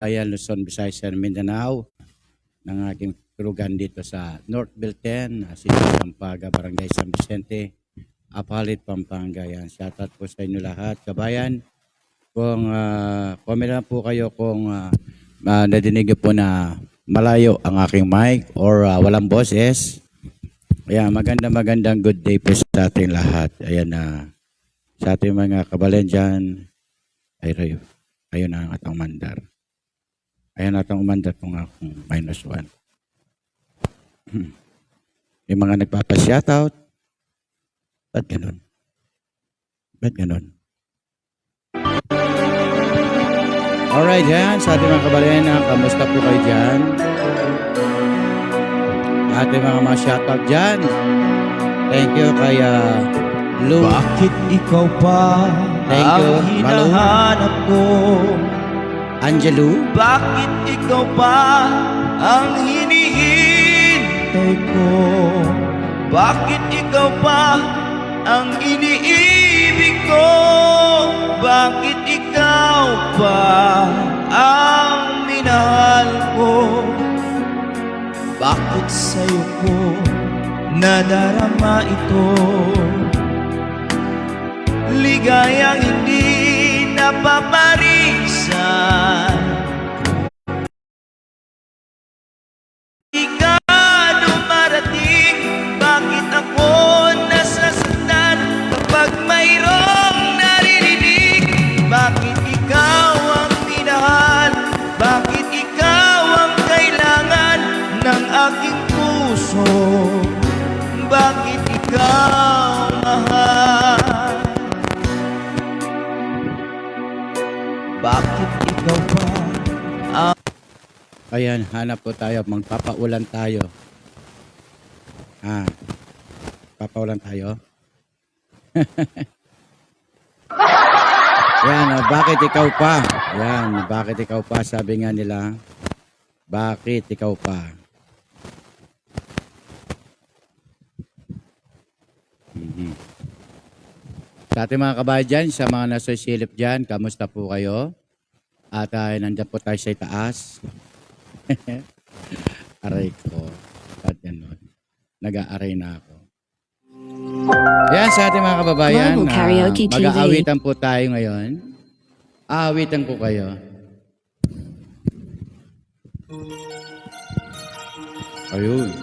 Ayan, Luzon, Visayas, and Mindanao ng aking turugan dito sa North Bilten, City Sampaga, Barangay San Vicente, Apalit, Pampanga. Yan, shoutout po sa inyo lahat, kabayan. Kung comment lang po kayo kung nadinig niyo po na malayo ang aking mic or walang boses. Ayan, magandang good day po sa ating lahat. Ayan sa ating mga kabalen dyan, ay kayo na ang atang mandar. Ayan atang umandar kung akong -1. May mga nagpapa-shoutout. Ba't ganun? Ba't ganun? Alright, yan. Sa ating mga kabalena, kamusta po kayo dyan? Ating mga shoutout dyan. Thank you kay Lou. Bakit ikaw pa Thank you, ang hinahanap ko? Angelo. Bakit ikaw pa ang hinihintay ko? Bakit ikaw pa ang iniibig ko? Bakit ikaw pa ang minahal ko? Bakit sa'yo ko nadarama ito? Ligayang hindi napaparisan. Di ka dumarating, bakit ako nasasaktan kapag mayroong naririnig? Bakit ikaw ang minahal? Bakit ikaw ang kailangan ng aking puso? Bakit ikaw mahal? Bakit ikaw pa Ayan, hanap po tayo. Magpapaulan tayo. Papaulan tayo. Yan, bakit ikaw pa? Yan, bakit ikaw pa? Sabi nga nila, bakit ikaw pa? Sa ating mga kabayan, sa mga nasa silip dyan, kamusta po kayo? At nandiyan po tayo sa itaas. Aray ko. At ganun. Nag-aaray na ako. Yan, sa ating mga kababayan, mag-aawitan po tayo ngayon. Aawitan ko kayo. Ayun.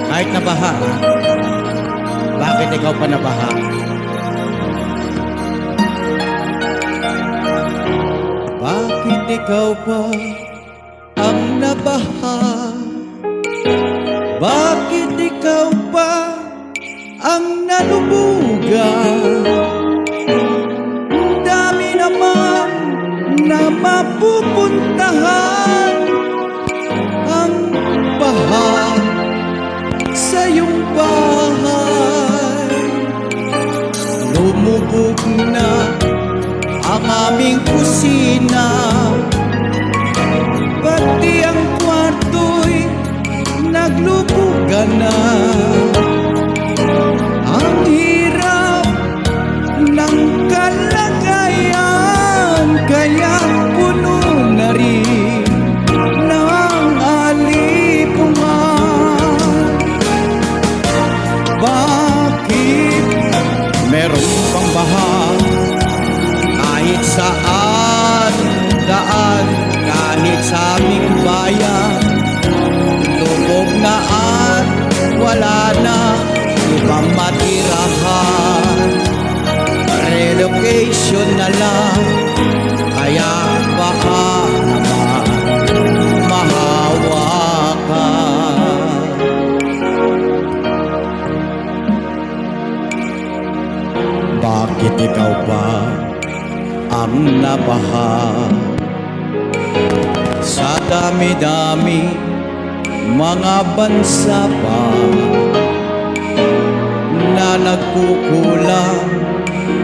Kahit nabaha, bakit ikaw pa nabaha? Bakit ikaw pa ang nabaha? Bakit ikaw pa ang nalulugan? Dami naman na mapupuntahan ang baha sa iyong bahay. Lumubog na ang aming kusina, pati ang kwarto'y naglubugan na. Ang hirap ng kalagayan, kaya puno na rin ng alipungan. Bakit meron pang baha kahit saan daan, kahit sa aming bayan? Lubog na at wala na ibang matirahan. Relocation na lang, kaya baka naman mahawa ka. Bakit ikaw pa ang nabaha? Sa dami-dami mga bansa pa na nagkukulang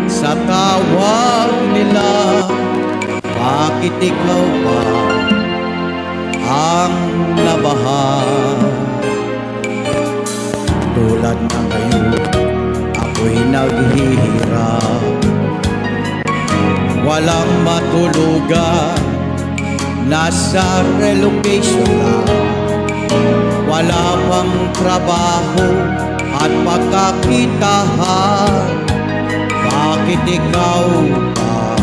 sa tawag nila. Bakit ikaw pa ang nabaha? tulad ng ngayon, ako'y naghihirap. Walang matulugan, nasa relocation lang. Wala pang trabaho at pagkakitahan. Bakit ikaw pa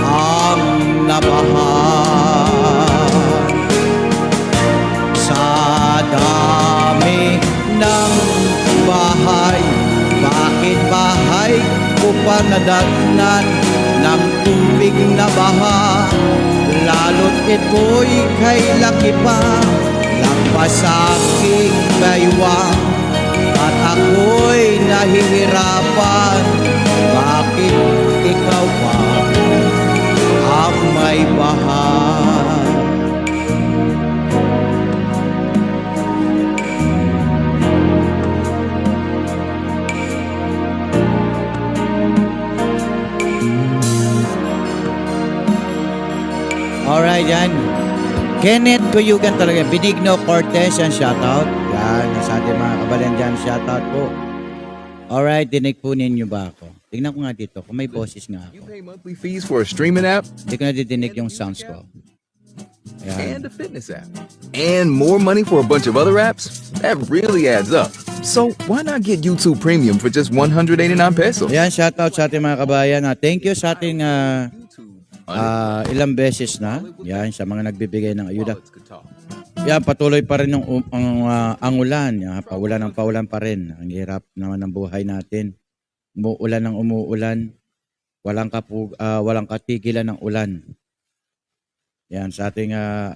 ang nabahan? Sa dami ng bahay, bakit bahay ko pa nadatnan ng tubig na baha? Lalo't ito'y kay laki pa, lampas sa aking baywang, at ako'y nahihirapan. Bakit ikaw pa ang may baha? Alright, yan. Kenneth Cuyugan talaga. Benigno Cortez, yan, shoutout. Yan, sa ating mga kabalan dyan, shoutout po. Alright, dinig po ninyo ba ako? Tingnan ko nga dito, kung may boses nga You ako. pay monthly fees for a streaming app Hindi ko nadidinig yung sounds ko. Yan. and a fitness app, and more money for a bunch of other apps. That really adds up. So why not get YouTube Premium for just 189 pesos? Ayan, shoutout sa ating mga kabayan. Thank you sa ating ilang beses na. Yan, sa mga nagbibigay ng ayuda. Yan, patuloy pa rin ang ulan. Yan, paulan pa rin. Ang hirap naman ng buhay natin. Umuulan ng umuulan. Walang katigilan ng ulan. Yan, sa ating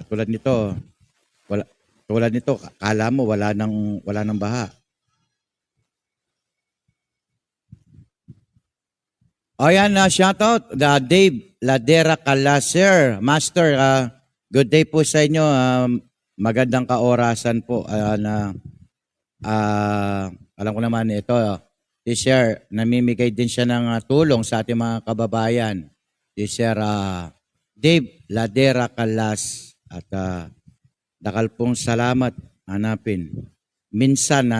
tulad nito, kala mo wala nang baha. O yan, shoutout, Dave Ladera Calaser. Master, good day po sa inyo. Magandang kaorasan po. Alam ko naman ito, si Sir, namimigay din siya ng tulong sa ating mga kababayan. Si Sir Dave Ladera Calas. At dakal pong salamat. Minsan.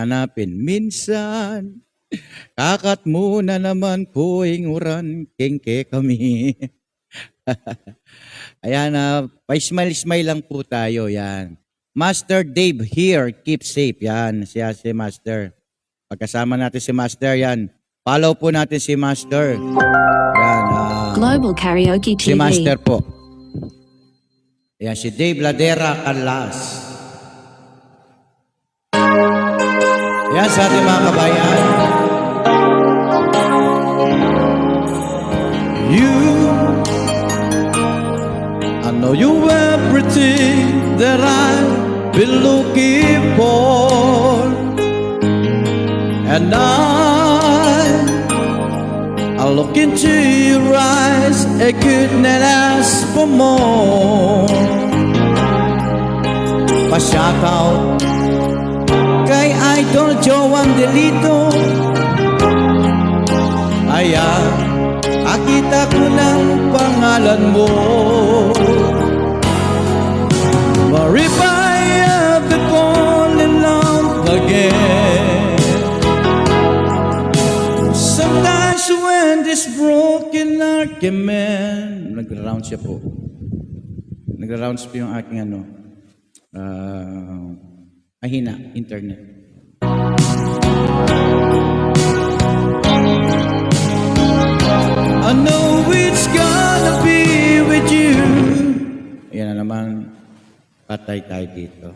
Kakat muna naman po inguran, kengke kami. Ayan, pa-smile lang po tayo, yan. Master Dave here, keep safe, yan. Siya si Master. Pagkasama natin si Master, yan. Follow po natin si Master. Yan. Global Karaoke TV. Si Master po. Yan, si Dave Ladera Calas. Yan sa ating mga kabayan. I know you're everything that I've been looking for, and I look into your eyes, I couldn't ask for more. Pa-shout out kay Idol Joan Delito. Ayan, akita ko ng pangalan mo. But if I ever fall in love again, sometimes when this broken heart can mend. Nagra-round siya po. Nagra-rounds po yung aking mahina, internet. I know it's gonna be with you. Ayan na naman, patay tayo dito.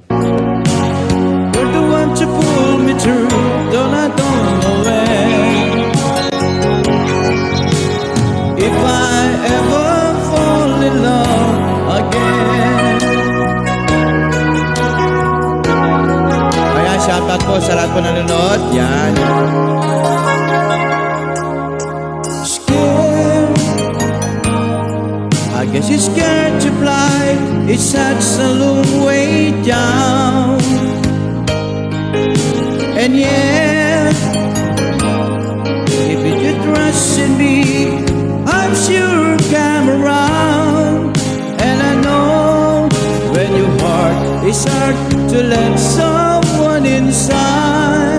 You're the one to pull me through, I don't know when. If I ever fall in love again. Kaya shoutout po sa lahat po nanonood. Yan. I guess you're scared to fly, it's such a long way down. And yeah, if you trust in me, I'm sure come around. And I know when your heart is hard to let someone inside.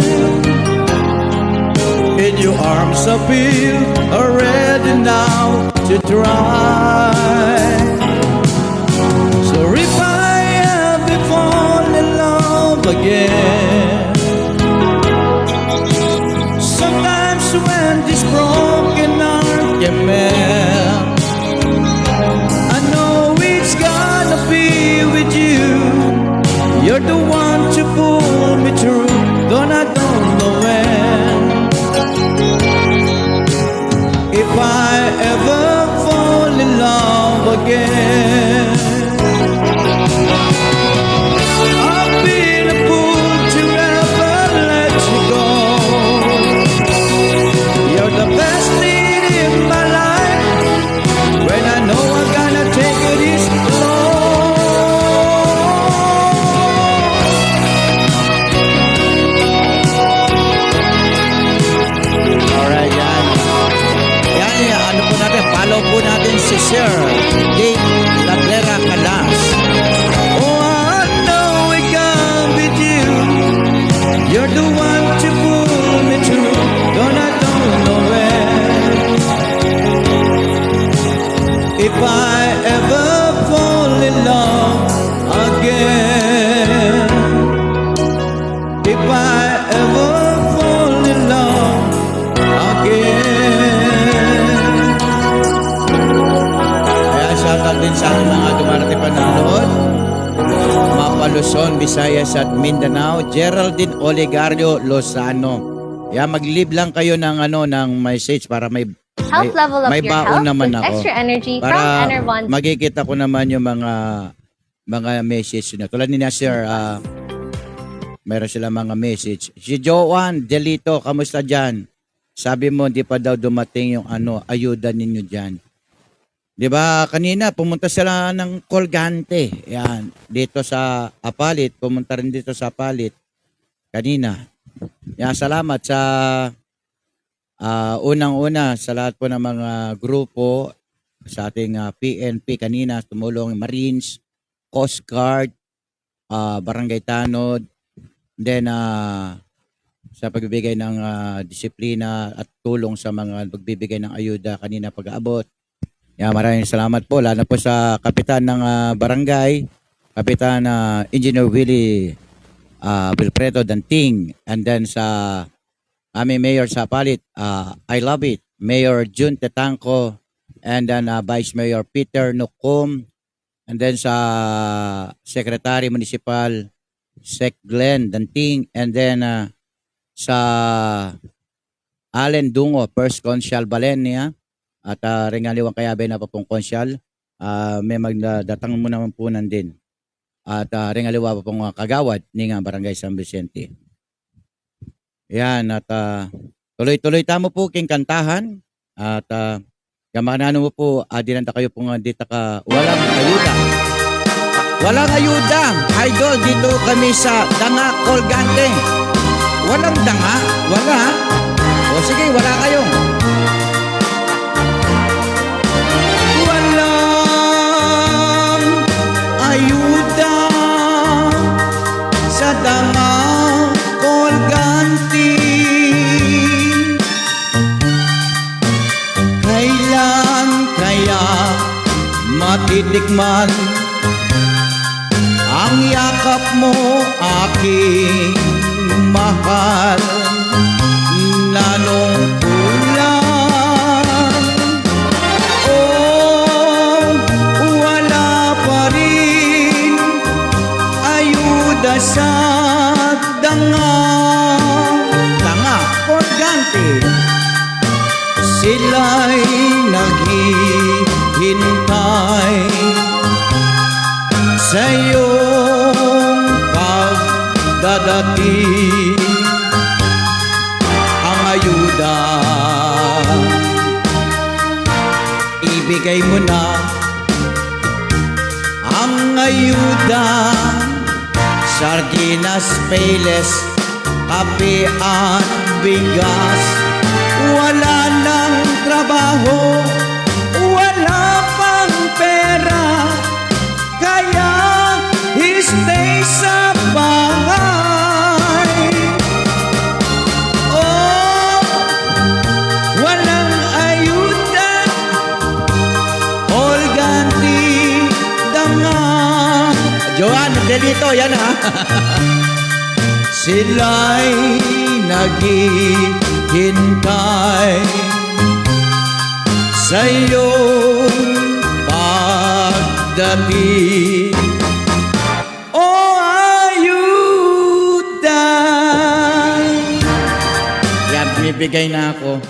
when your arms appeal are ready now to try. So if I ever fall in love again, sometimes when this broken heart can mend, I know it's gonna be with you. You're the one to pull me through, though I don't know when. If I ever fall in love again, I've been a fool to ever let you go. You're the best thing in my life, when I know I'm gonna take it this slow. Alright, yan. Yan, ano po natin, follow po natin si Sir Jake Laglera Calas. Oh, I know I come with you. You're the one to pull me through, though I don't know when. If I ever fall in love again, if I ever fall in love again. Kaya shoutout din sa ating mga dumarating panonood, Mapa Luzon, Visayas at Mindanao, Geraldine Olegario Lozano. Kaya mag-leave lang kayo ng ng message para may Health level up may your baon health naman with ako. extra energy from para Enervon. makikita ko naman yung mga message na tulad ni Sir, meron sila mga message. Si Joanne Delito, kamusta dyan? Sabi mo hindi pa daw dumating yung ayuda ninyo dyan. Di ba kanina pumunta sila ng Colgante, yan, dito sa Apalit, pumunta rin dito sa Apalit kanina. Yan, salamat sa unang-una sa lahat po ng mga grupo sa ating PNP kanina, tumulong Marines, Coast Guard, Barangay Tanod, then sa pagbibigay ng disiplina at tulong sa mga pagbibigay ng ayuda kanina pag-aabot. Yan, maraming salamat po, lalo po sa kapitan ng barangay, Kapitan Engineer Willie Wilfredo Danting, and then sa aming Mayor sa Palit, I love it, Mayor Jun Tetangco, and then Vice Mayor Peter Nukum, and then sa Secretary Municipal Sec Glenn Danting, and then sa Allen Dungo, First Consul Balenia, at Ringaliwang Kayabe na pa pong konsyal, may magdatang mo naman po din. At Ringaliwa pa pong kagawad ng Barangay San Vicente. Yan, at tuloy-tuloy tamo po king kantahan. At kamanano mo po, dinanta kayo pong dito ka, walang ayuda. Walang ayuda, idol, dito kami sa Danga Colgante. Walang danga, wala. O sige, wala kayong. Ayuda sa Danga Colgante. Kailan kaya matitikman ang yakap mo, aking mahal, nanong kulang? Wala pa rin ayuda sa Danga Colgante. Sila'y naghihintay sa iyong pagdadating. Ang ayuda ibigay mo na, ang ayuda, sardinas, payless, kape at bigas. Wala nang trabaho, wala pang pera, kaya stay sa bahay. Oh, Angelito, yan ha. Sila'y naghihintay sa iyong pagdating. O ayuda. Yan, bumibigay na ako.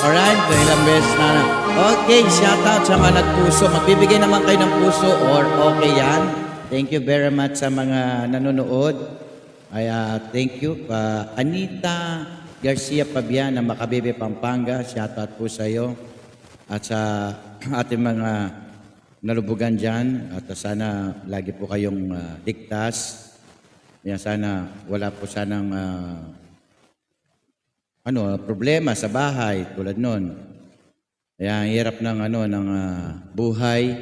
Alright, ilang beses na. Okay, shoutout sa mga nagpuso. Magbibigay naman kayo ng puso or okay yan. Thank you very much sa mga nanonood. Ay, thank you. Anita Garcia Pabian ng Makabebe, Pampanga. Shoutout po sa iyo. At sa ating mga nalubugan dyan. At sana lagi po kayong ligtas. Yan, sana wala po sanang problema sa bahay tulad nun. Kaya ang hirap ng buhay.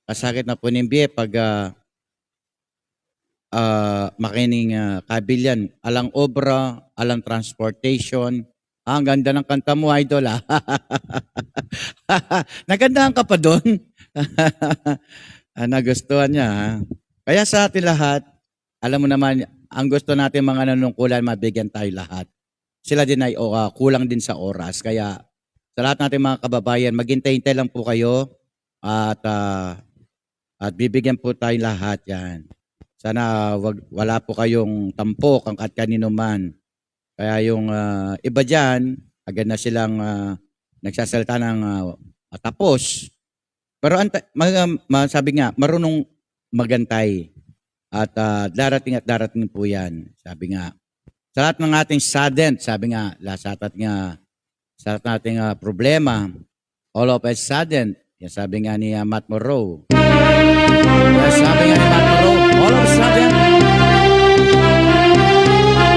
Kasakit na po nimbi pag makining kabilyan, alang obra, alang transportation. Ang ganda ng kanta mo, idol. Nagandahan ka pa doon. Nagustuhan niya. Ha? Kaya sa atin lahat, alam mo naman, ang gusto natin mga nanungkulan, mabigyan tayo lahat. Sila din ay kulang din sa oras. Kaya sa lahat natin mga kababayan, maghintay-hintay lang po kayo at bibigyan po tayo lahat yan. Sana wala po kayong tampok ang at kanino man. Kaya yung iba dyan, agad na silang nagsasalita ng tapos. Pero sabi nga, marunong magantay. At darating po yan. Sabi nga, sa lahat ng ating sadent, sabi nga, sa lahat ng ating problema, all of us sadent, yan sabi nga ni Matt Morrow. Yan sabi nga ni Matt Morrow, all of us sadent.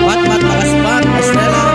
Matt, Makaspan, Estela.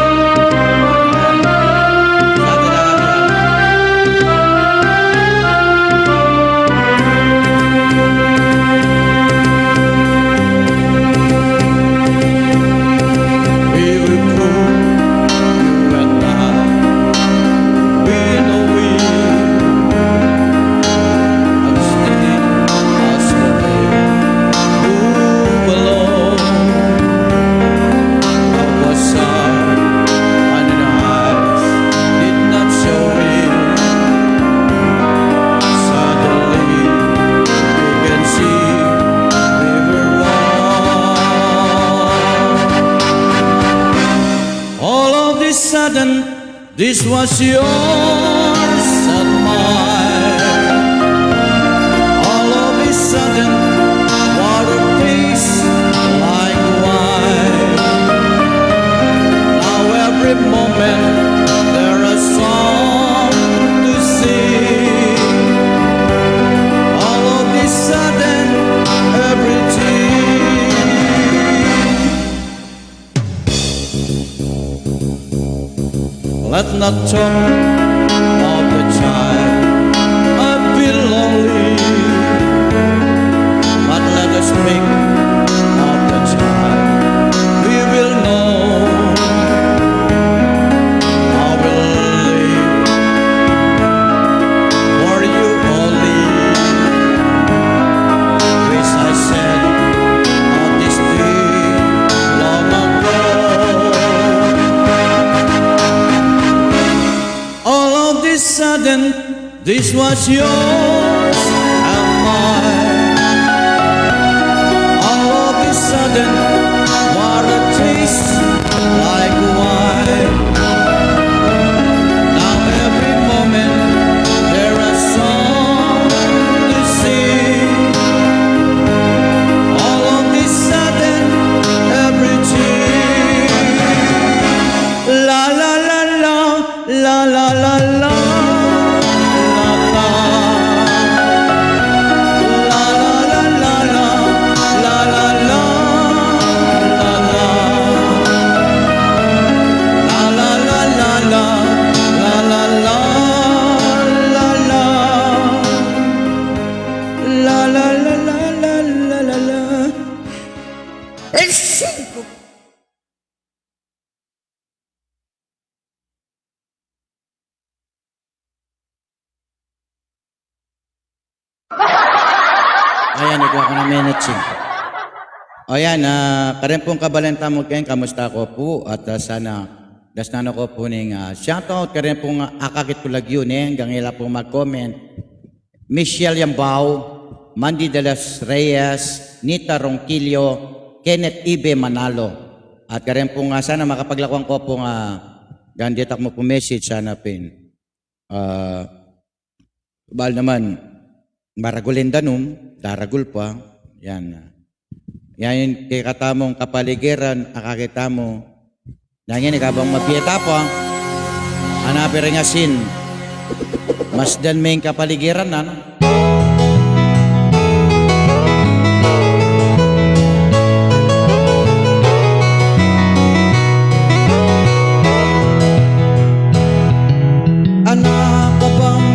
This was yours and mine. All of a sudden, water tastes like wine. Now every moment there is song to sing. All of a sudden, everything. Let's not talk of the child I feel lonely, but let us speak of the child we will know. I will live for you only. Wish I said of this day long ago. Sudden, this was yours and mine. All of a sudden, water tastes like wine. Now every moment there are songs to sing. All of a sudden, everything. La la la la la la la la. Ayan, ikaw ko na minutes. O yan, karen pong kabalenta mo kayo, kamusta ko po at sana dasnano ko po ning shoutout karen pong akakit ko lagyo hanggang ila pong mag-comment. Michelle Yambao, Mandy de los Reyes, Nita Ronquillo, Kenneth Ibe Manalo. At karen pong sana makapaglakwan ko pong ganditak mo po message sana pin. Bal naman, maragulindanum, daragul pa, yan. Yan kay katamong kapaligiran, akakita mo. Nangin, ikabang mapiyeta pa. Hanapin rin nga sin. Mas dan may kapaligiran na. No? Anak ka bang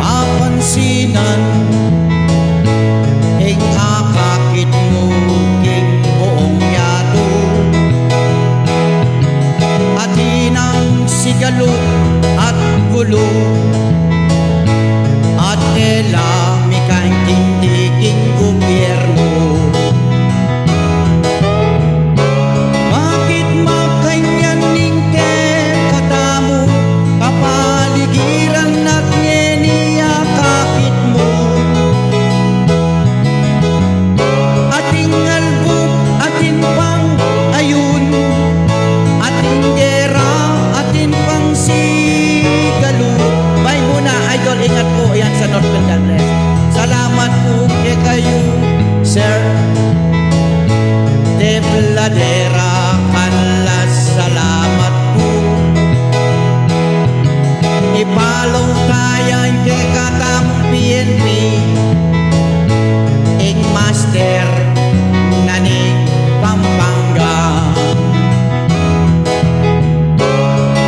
apansinan? Ing akakit mo king buong yado at inang sigalo at gulo at tela mikang tindiging gobyerno. Bakit makanyaning ke katamo kapaligiran at niya kakit mo? Ating albog, ating pang ayun, ating gera, ating pang sigalo. Bay muna, idol, ingat po yan sa North Philippines. Salamat po kay kayo, Sir De Bladera, kanlas salamat po. Ipalaw kayan kay katang PNP, ing master naning Pampanga.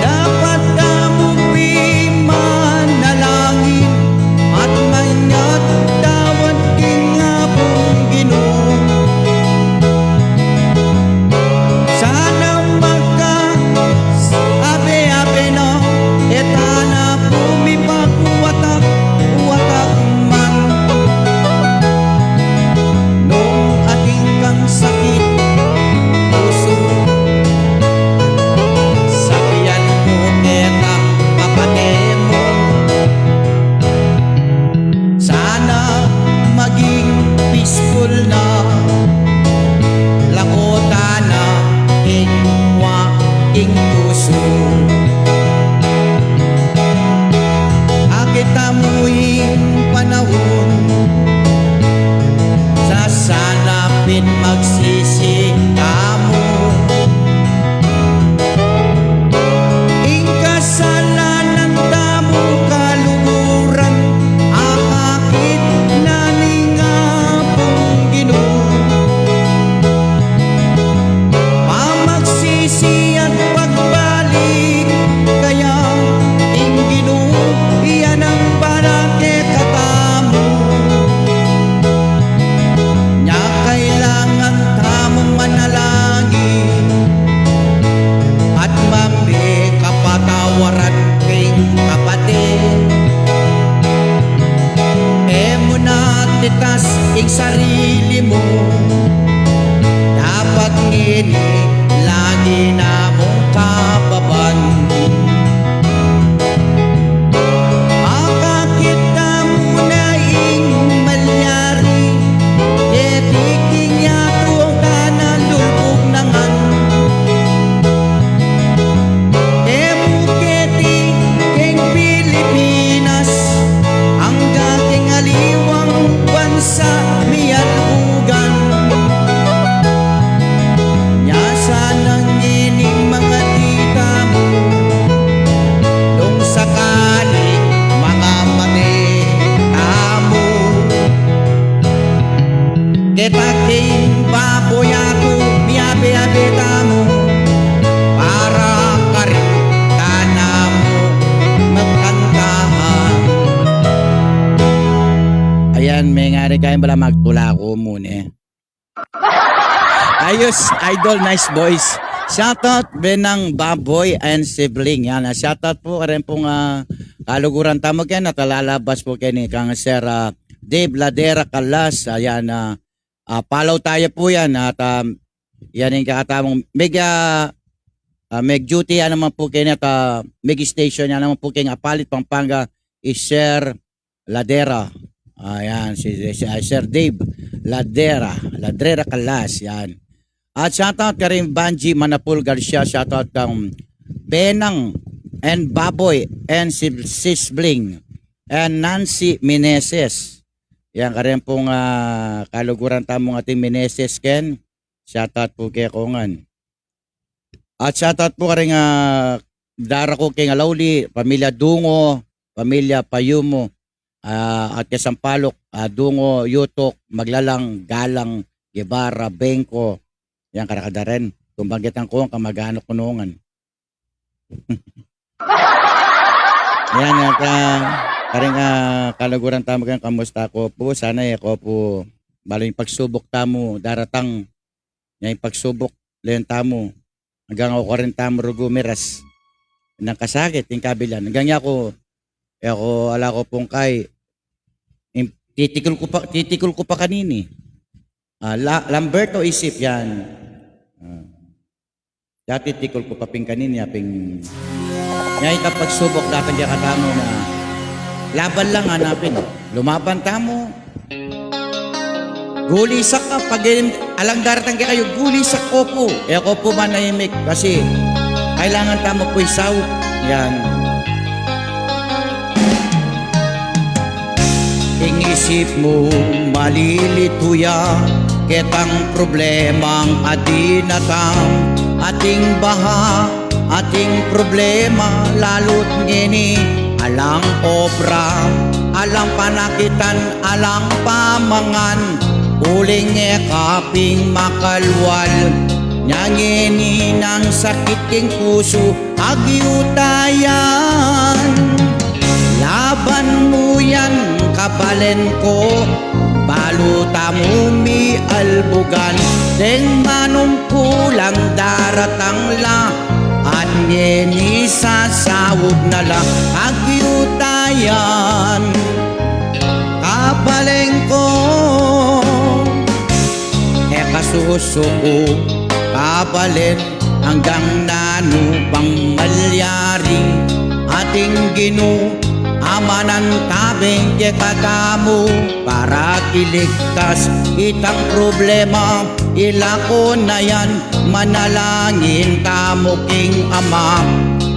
Dapat damo manalangin at manyat dawat king abong Ginoo. Sana magka abe-abe na etana pumipagwatak watak man. Nung aking kang sakit puso, sabihan mo kitang kapatid mo. Sana maging peaceful na lakota na ingwa ing puso. Akit amuing panahon sasanapin magsisi kamo. Ing kasalanan tamo kaluguran akakit naning abong Ginoo. Pamagsisi at pagbalik kaya ing Ginoo iyan ang barake katamo. Nya kailangan tamong manalangin at mami kapatawaran king kapatid. Emo na titas ing sarili mo, dapat ngini lagi na mong kababan. Akakita mo na ing malyari, etiking yato ang tanan lulbog nangan. Emuketi king Pilipinas, ang dating aliwang bansa miyalugan. Nyasa ng ining mga tita mo, nung sakali mga mamita mo. Ketaking baboy ako, miyabe-abe tamo, para ka rin tana mo magkantahan. Ayan, may ngari kayong bala magtula ko muna. Ayos, idol, nice boys. Shoutout Benang Baboy and Sibling. Yan, shoutout po rin pong kaluguran tamo kayo. Natalalabas po kayo ni Kang Sir Dave Ladera Calas. Ayan, follow tayo po yan at yan yung kakatamang meg duty yan naman po kayo at meg station yan naman po kayo Apalit, Pampanga is Sir Ladera. Ayan, si Sir Dave Ladera Calas. Yan. At shoutout ka rin Banji Manapul Garcia. Shoutout kang Benang and Baboy and Sisbling and Nancy Meneses. Yan ka rin pong kaluguran tamong ating Meneses Ken. Shoutout po kay Kongan. At shoutout po ka rin dara ko kay Lawli, pamilya Dungo, pamilya Payumo, at kay Sampalok, Dungo, Yutok, Maglalang, Galang, Guevara, Benko. Yan karakada rin. Kumbagitan ko ang kamag-anak kunungan. Yan at karing kalaguran tamo kang kamusta ko po. Sana ako po balo yung pagsubok tamo daratang. Yung pagsubok leon tamo. Hanggang ako rin tamo rugumiras. Nang kasakit yung kabilan. Hanggang ako ala ko pong kay titikol ko pa kanini. Lamberto isip yan. Dati tikol ko pa ping kanini ping ngayon kapag subok datang diya katamo na laban lang hanapin. Lumaban tamo. Gulisak ka pag alang daratang kayo gulisak ko po. Ako po manahimik kasi kailangan tamo po isaw. Yan. Ingisip mo malilito yan ketang problemang adinatang ating baha, ating problema lalot ngini alang obra, alang panakitan, alang pamangan uling kaping makalwal nyangini ng sakit king puso agyutayan laban mo yan kabalen ko baluta mo mi albugan deng manungkulang daratang la at ngeni sasawog na la agyutayan kabaleng ko kasusuko kabalen hanggang nanupang malyari ating ginu amanan tabing kekatamu para kiligtas itang problema ilako na yan manalangin tamo king ama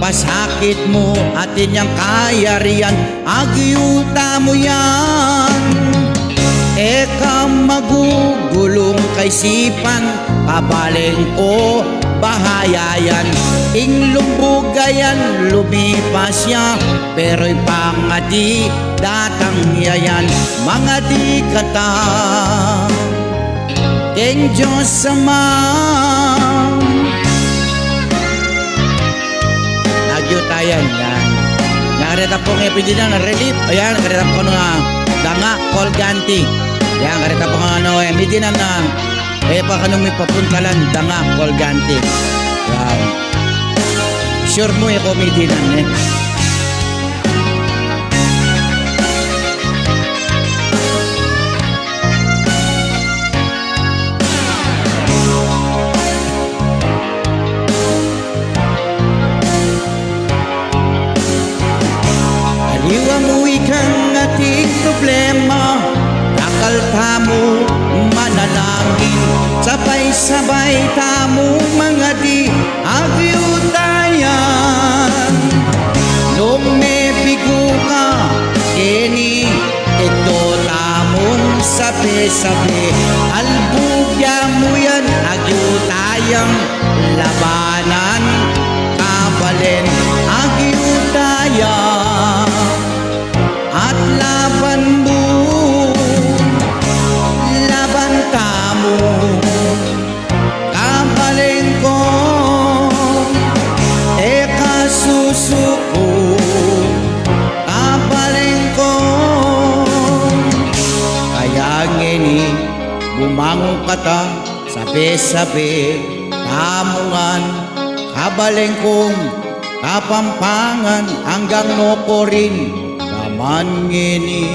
pasakit mo atin yang kayarian agyuta mo yan eka magugulong kay sipan kabaleng ko bahayayan ing lumbugayan lumipas siya pero'y pangadi datang yayan mga di kata king Diyos sama nagyutayan yan nakarita po ng epidina na relief ayan nakarita po nga danga kolganti yan nakarita po nga epidina na pa kanong may papuntalan danga kolganti yan sure mo yung comedy lang aliwa mo ikang ating problema dakal tamo manalangin sabay-sabay tamo mga di agyutayan nung may bigo ka kini ito tamon sabi-sabi albugya mo yan agyutayang labanan kabalen agyutayan at laban mo laban tamo kabaleng ko kasusuko kabaleng ko kaya ngini bumangon kata sabi-sabi tamungan kabaleng kong kapampangan hanggang nokorin kaman ngini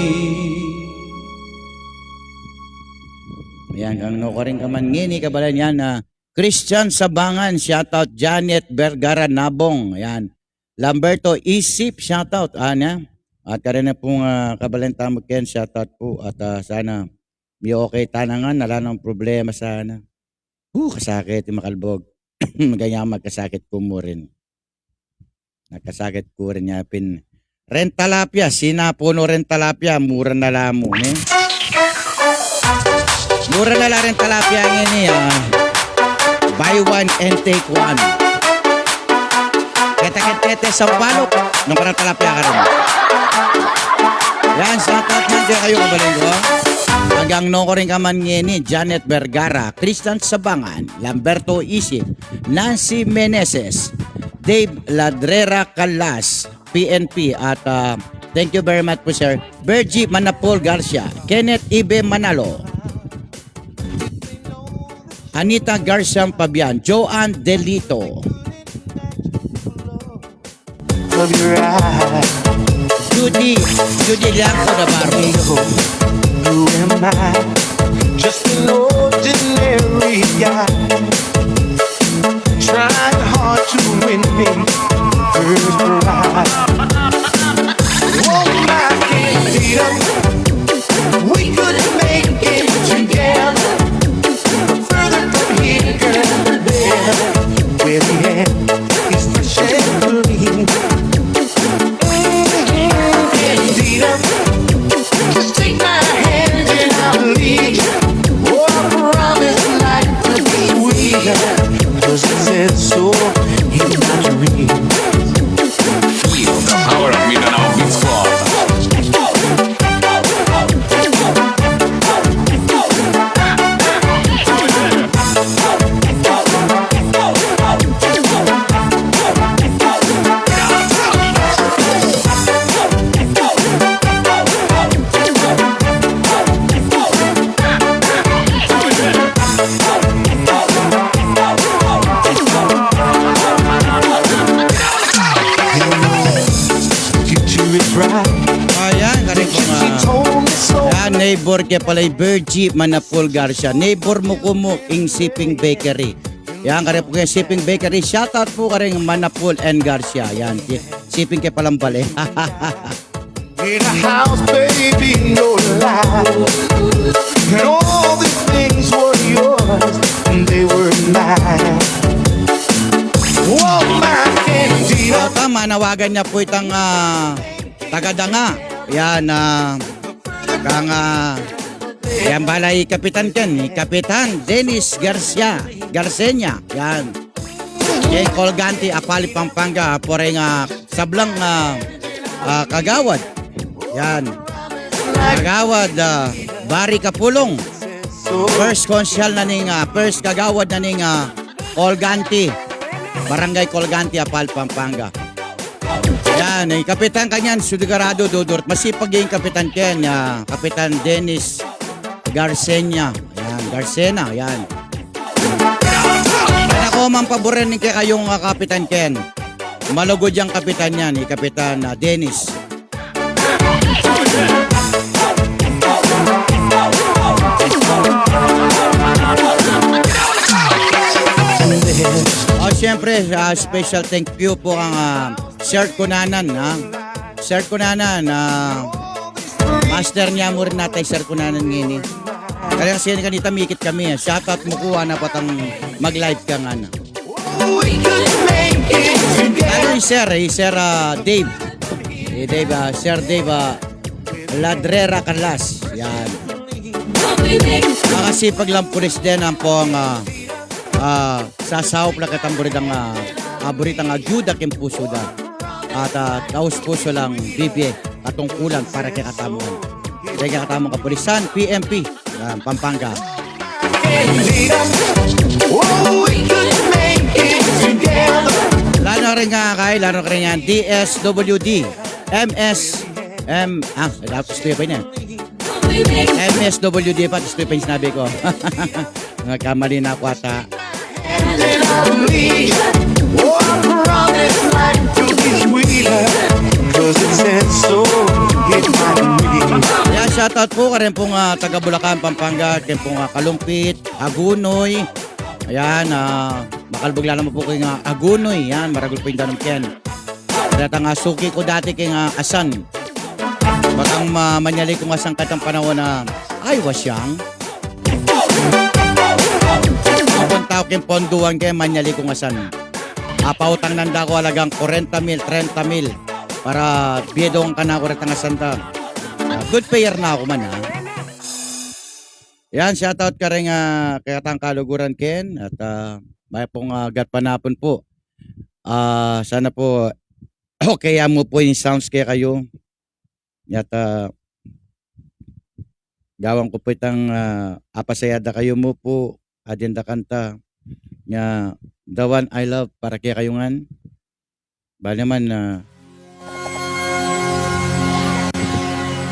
Yan, kang no rin ka man ngini kabalan yan na Christian Sabangan, shoutout. Janet Vergara Nabong, yan. Lamberto Isip, shoutout. Ana. At karin na pong kabalan tamo ken, shoutout po. At sana may okay tanangan, nala ng problema sana. Kasakit, makalbog. Ganyan magkasakit ko mo rin. Nakasakit ko rin niya pin. Rentalapia, sinapuno rentalapia, mura na lamo. Eh? Mura na la rentalapia ngini. Buy one and take one. Kete sa balok ng parang talapia ka rin. Yan, sa tatman din kayo kabalinggo. Hanggang no ko rin ka man ngini, Janet Vergara, Christian Sabangan, Lamberto Isip, Nancy Meneses, Dave Ladrera Calas, PNP at thank you very much po sir, Bergie Manapol Garcia, Kenneth Ibe Manalo, Anita Garcia Pabian, Joanne Delito, Of your eyes, Judy Lianco Navarro, who am I? Just an ordinary guy, trying hard to win me first prize. Oh my Candida, we could make it together. Further from here, girl, there, where the air is fresh and clean. Candida, just take my hand and I'll lead you. Oh, I promise life will be sweeter, 'cause it says so in my dreams. Feel the power of Mindanao Beats Club. Future is bright. ayan, karin ko She told me so. yan, neighbor kaya pala'y Bergie Manapol Garcia, neighbor mo kumo ing Siping Bakery. Yan, karin po kaya Siping Bakery, shoutout po karin Manapol and Garcia. Yan, Siping kaya palang bali. In a house, baby, no lie. And all these things were yours, and they were mine. Oh, my Candida. Tama, nawagan niya po itang tagadanga. Yan, kang yan balay kapitan ken, ni Kapitan Dennis Garceña. Yan. Kay Colgante, Apali, Pampanga, poreng sablang kagawad. Yan. Kagawad, Bari Kapulong. First konsyal na ning, first kagawad na ning Colgante. Barangay Colgante, Apal, Pampanga. Yan, kapitan kanyan, Sudigarado, Dudort. Masipag yung kapitan ken, Kapitan Dennis Garceña. Yan, Garcena, yan. Yan ako man paborin ni kayong kapitan ken. Malugod yung kapitan yan, Kapitan Dennis. Siyempre, special thank you po ang Sir Kunanan. Sir Kunanan, master niya mo rin natin, Sir Kunanan ngini. Kaya kasi kanita mikit kami. Shoutout mo kuha na patang mag-live ka nga na. Ano yung Sir? Sir Dave. Sir Dave Ladrera Calas. Yan. Makasipag lang pulis din ang pong sasawap na katamburitang aburitang ajuda kem puso da. At taos puso lang bibye katungkulan para kay katamuan. Kaya katamang kapulisan, PMP, Pampanga. Lalo rin nga kay, lalo rin yan, DSWD, tapos ito pa niya. MSWD pa, ito pa yung sinabi ko. Nagkamali na ako ata. Oh, I promise life to be sweeter, 'cause it said so in my dreams. Kaya shout shoutout po ka rin pong taga Bulacan, Pampanga, kayo pong Kalumpit, Agunoy. Ayan, makalbugla naman po kayo Agunoy. Yan, maragol po yung danong kiyan. Kaya suki ko dati kay Asan. Bakang manyali kong asang katang panahon na ay wasyang. Ang tao kong ponduan kay manyali kong asan. Pautang nanda ko alagang 40 mil, 30 mil para biyedong ka na ko retang asanta. Good payer na ako man ha. Yan, shoutout ka rin kaya tang kaluguran Ken at may pong gatpanapon po. Sana po okay mo po yung sounds kaya kayo. At gawang ko po itang apasayada kayo mo po adenda kanta nga the one I love para kaya kayungan. Bali naman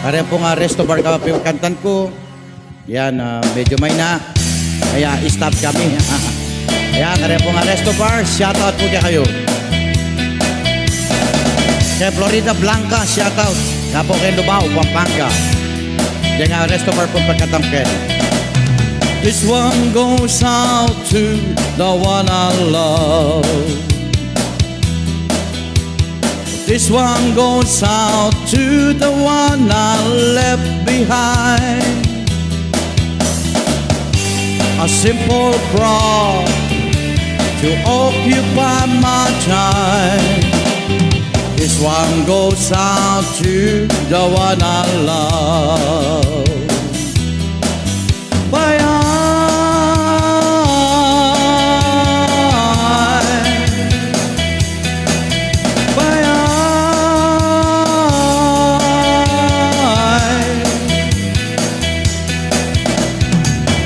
parang po resto bar ka po kantan ko. Yan, medyo may na. Kaya stop kami. Kaya parang po resto bar. Shoutout po kaya kayo. Kaya Florida Blanca, shoutout. Na po kay Lubao, Pampanga. Yan nga resto bar po pagkatangkin. This one goes out to the one I love. This one goes out to the one I left behind. A simple prop to occupy my time. This one goes out to the one I love. But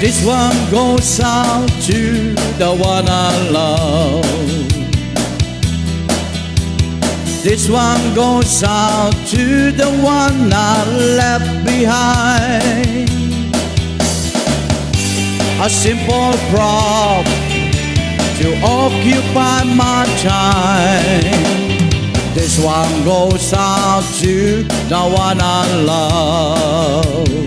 this one goes out to the one I love. This one goes out to the one I left behind. A simple prop to occupy my time. This one goes out to the one I love.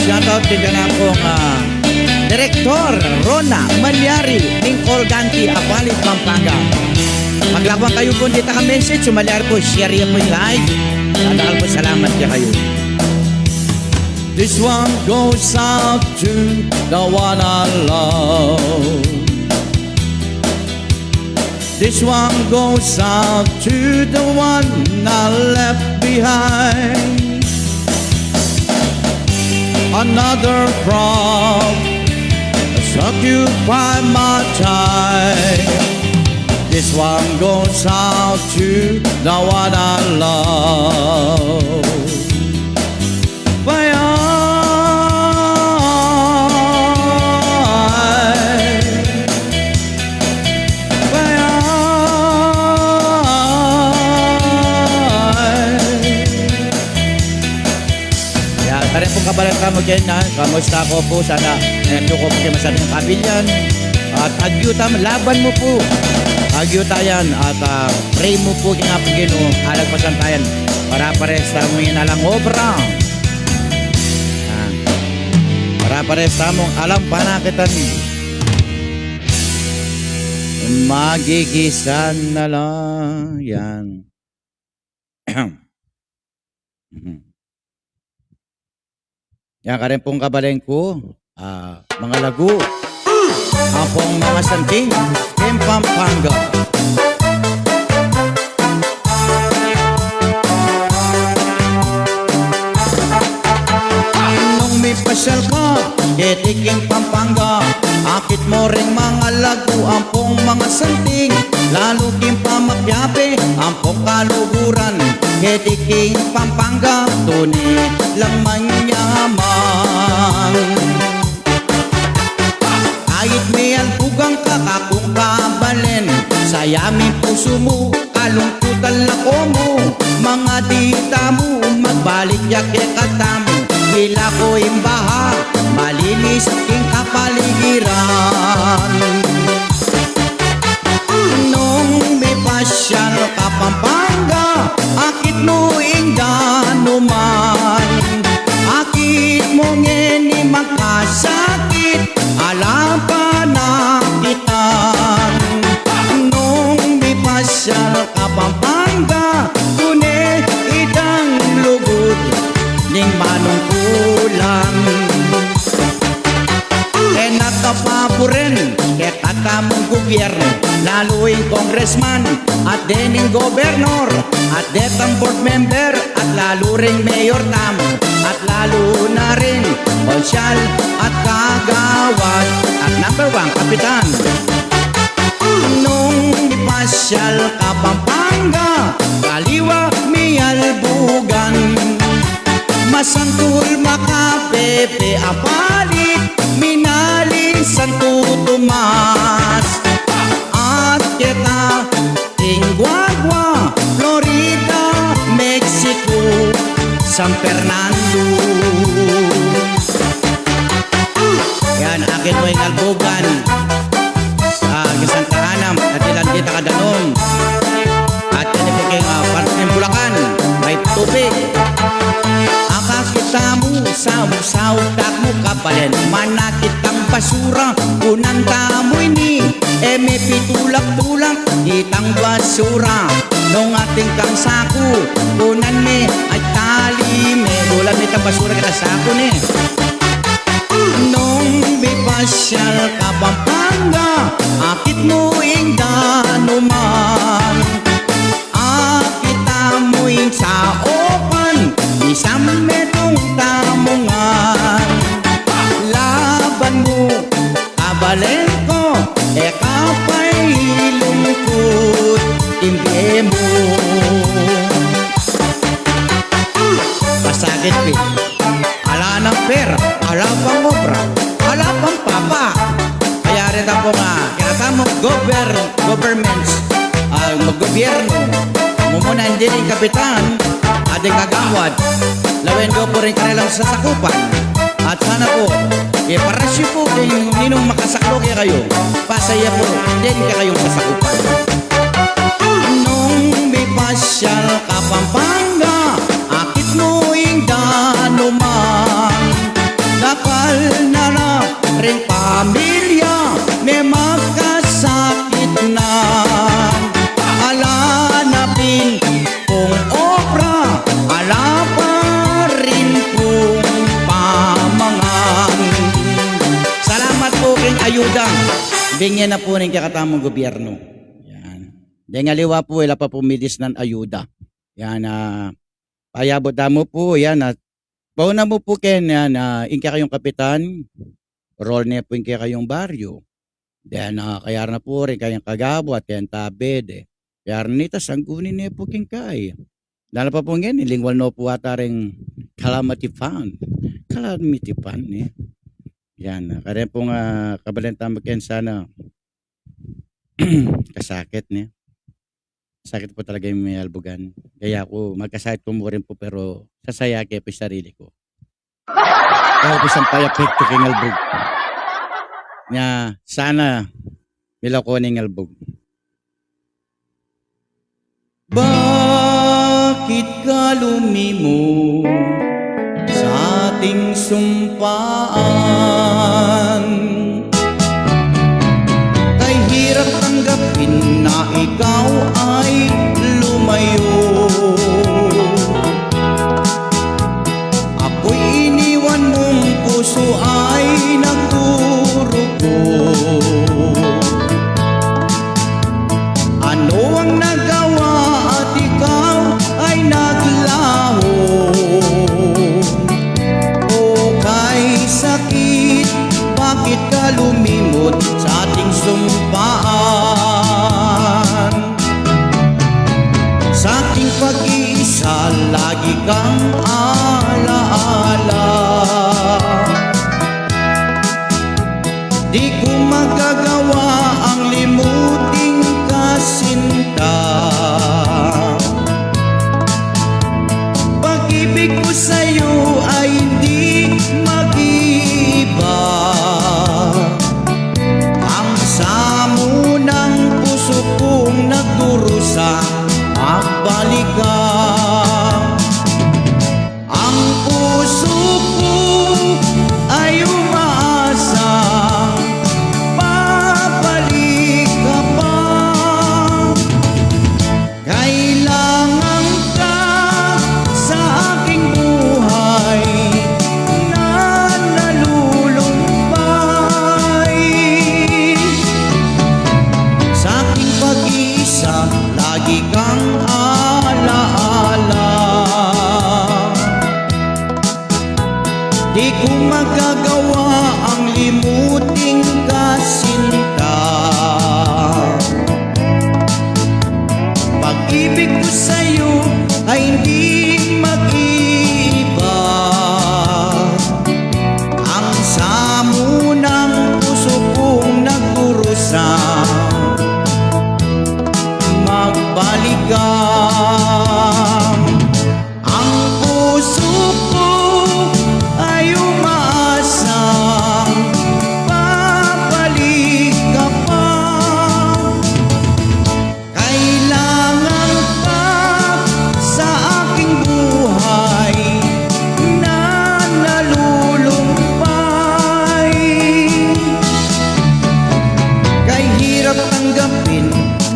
Shoutout din ka na pong Direktor Rona Malyari ng Colganti, Apalit, Pampanga. Maglabang kayo po dito ka message, sumalyari po, share po yung like. Tadakal po, salamat niya kayo. This one goes out to the one I love. This one goes out to the one I left behind. Another prop has occupied my time. This one goes out to the one I love. But Karen pong kabalata mo dyan na, kamusta ko po, sana nandun ko po kayo masabi ng kabilyan. At agyuta, laban mo po. Agyuta yan at pray mo po kaya po gino, alagpasan tayan. Para pares mo yung alang obra. Para pares mong alam panakitan. Magigisan na lang. Yan. Yan ka rin pong kabaleng ko, mga lagu, ang pong mga santing, in Pampanga. Nung may pasyal ka, ketiking Pampanga, akit mo rin mga lagu, ang pong mga santing, lalo king pamakyape, ang pong kaluguran, ketiking Pampanga, tuni lang manyaman. Kahit may alpugang kakakong kabalen, sayami puso mo, kalungkutan lako mo, mga dita mo, balik yakin katam, bila ko imbaha, malinis king kapaligiran. Nung may pasyal ka Pampanga, akit mo ingdanuman. Akit mo ngeni magkasakit, alam pa na kitan. Nung may pasyal ka Pampanga, kune itang lugod, ning manong kulang. Nakapaborin ket atamong gobyerno, lalo yung congressman at dening gobernor at detang board member at lalo ring mayor tam at lalo na rin konsyal at kagawad at number 1 kapitan. Nung ipasyal ka Pampanga, kaliwa miyalbugan, masangkul makapepe apalit, minali Santo Tomas at kita Tingguagua, Florida, Mexico, San Fernando. Yan akin mo yung albugan sa Santa Ana at ilan kita kadanon at yan ito kayong parte ng Bulacan, may tubig. Akakita mo sa utak mo kapalen, manakitang basura, unang tamoy ni may pitulak-tulak, itang basura. Nung ating kang sako, unan me ay tali me, ulan itang basura kita sako ni. Nung bipasyal ka Pampanga, akit mo ingdanuman. Akita mo ing sa opan, isang metong tamungan. Laban mo, kabalen ko, kapay lungkot, timbi mo. Pasakit pi, ala ng pera, ala pang obra, ala pang papa. Kaya rin ako nga, kaya mo governments, mag-gobyerno, mumuna hindi rin kapitan, ating kagawad, lawin ko po rin kanilang sasakupan. At sana po, parasyo po kayong ninong makasaklo kaya kayo, pasaya po, din kayong sasakupan. Nung may pasyal ka Pampanga, akit mo ingdanuman. Dakal na na rin pamilya, may magkasakit na. Alanapin kung obra, ala pa rin kung pamangan. Salamat po king ayuda, bingyan na po rin kakatamong gobyerno. Yan. Dengaliwa po, ila pa pumidis ng ayuda. Yan, payabot mo po, yan, at pauna mo po ken, yan, inka kayong kapitan, role niya po inka kayong baryo. Then, kaya na po rin kayong kagabot, yan tabed, kaya nita sanggunin niya po king kay. Dahil pa po ngayon, lingwal no po ata rin calamity fund. Calamity fund, yan, kaya po nga kabalenta magken sana kasakit niya. Sakit po talaga yung may albugan. Kaya ako magkasakit po mo rin po pero sasaya kaya po yung sarili ko. Kaya po siyang payapekto king albug. Nga sana mila ko ning albug. Bakit ka lumimo sa ating sumpaan? Kay hirap tanggapin na ikaw ay lumayo. Ako'y iniwan mong puso ay nagdurugo. Ano ang nagawa at ikaw ay naglaho? O kay sakit, bakit ka lumimot sa ating sumpaan?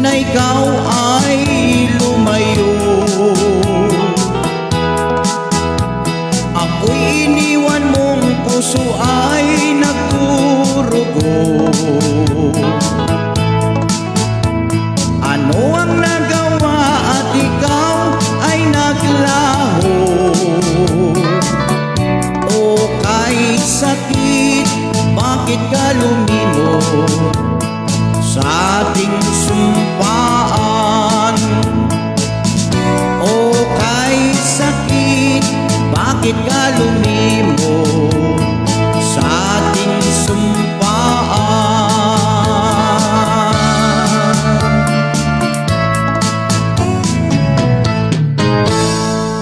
na ikaw ay lumayo. Ako'y iniwan mong puso ay nagdurugo. Ano ang nagawa at ikaw ay naglaho? O kay sakit, bakit ka lumimot sa ating sumpaan? O kay sakit, bakit ka lumimot sa ating sumpaan?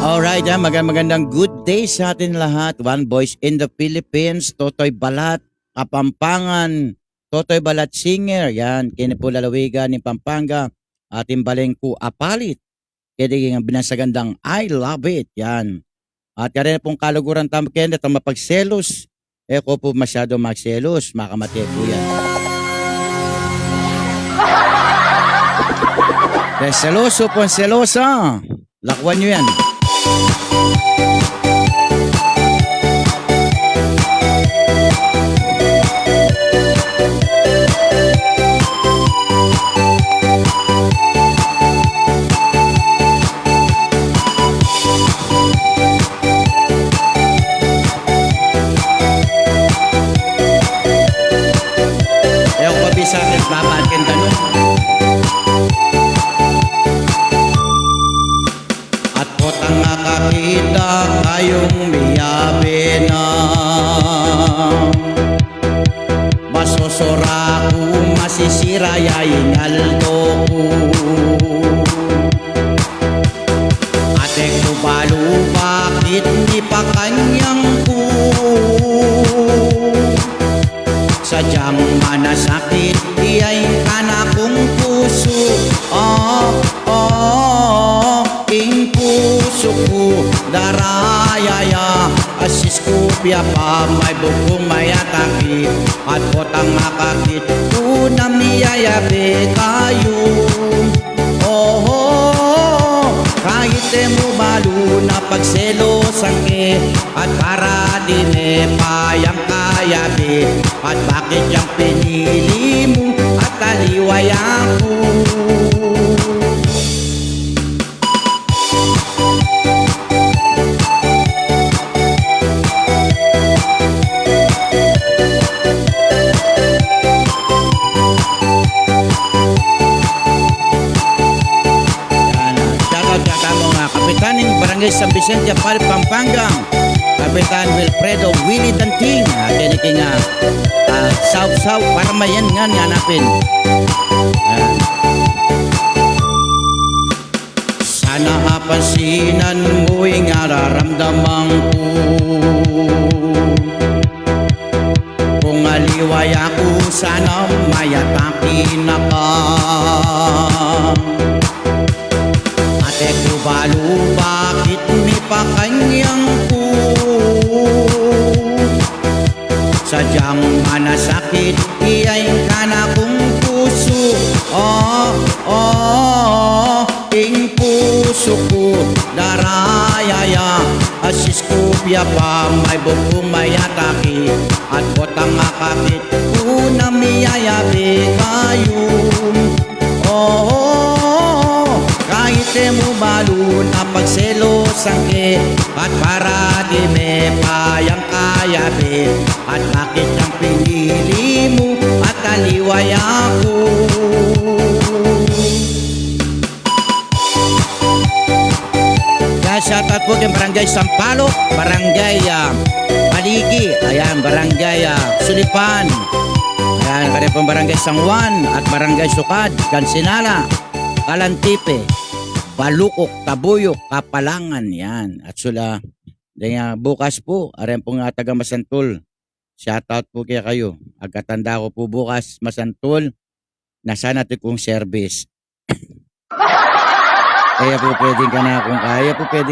Alright, magandang good day sa atin lahat. One Voice in the Philippines, Totoy Balat, Kapampangan, Totoy Balat Singer, yan, kinipulalawigan ni Pampanga, ating balengku apalit, kaya ang binasagandang I love it, yan. At kaya pong kaluguran tamken at mapagselos, ko po masyado magselos, makamate po yan. Kaya seloso po, selosa, lakwan nyo yan. Sa akin, babakin tanong. At potang nakakita kayong miyabi na masosora ko, masisira yainaldo ko. Ate ko balo, bakit di pa kanyang ko? Sadyang manasakit, iyay ka na kong puso. Ing puso ko, darayaya. Asis ko piya pa, may bukong may atake. At potang makakit, unang niyayabe tayo. Kahit mo balo na pagselosan ke, at para din payang kayabi. At bakit yung pinili mo at taliway ako? Kapitaning Barangay San Vicente, Apal, Pampanga, Kapitan Wilfredo Willie Danting, kiniking saw-saw para mayan nga hanapin. Sana hapansinan mo'y nararamdaman ko. Kung aliway ako, sana mayatakin na ka. Ate ko balo, bakit may pakanyang ko? Sadyang manasakit, iyay ka na kong puso. Ing puso ko, darayaya. Asis ko piya pa, may bukong may atake. At potang makakit, unang miyayabi kayo. Kahit mo balo na pagselosan ke, at para di me payang kayabi. At bakit ang pinili mo at taliway ako? Kaya shoutout po kay Barangay Sampaloc, Barangay Paligi, ayan, Barangay Sulipan, ayan, kaya pong Barangay San Juan at Barangay Sukad, Kansinala, Kalantipe, Balukok, Tabuyok, Kapalangan, yan. At sula, bukas po, ayan po nga taga Masantol. Shoutout po kaya kayo. Agkatanda ko po bukas, Masantol, nasa natin kong service. Kaya po pwedeng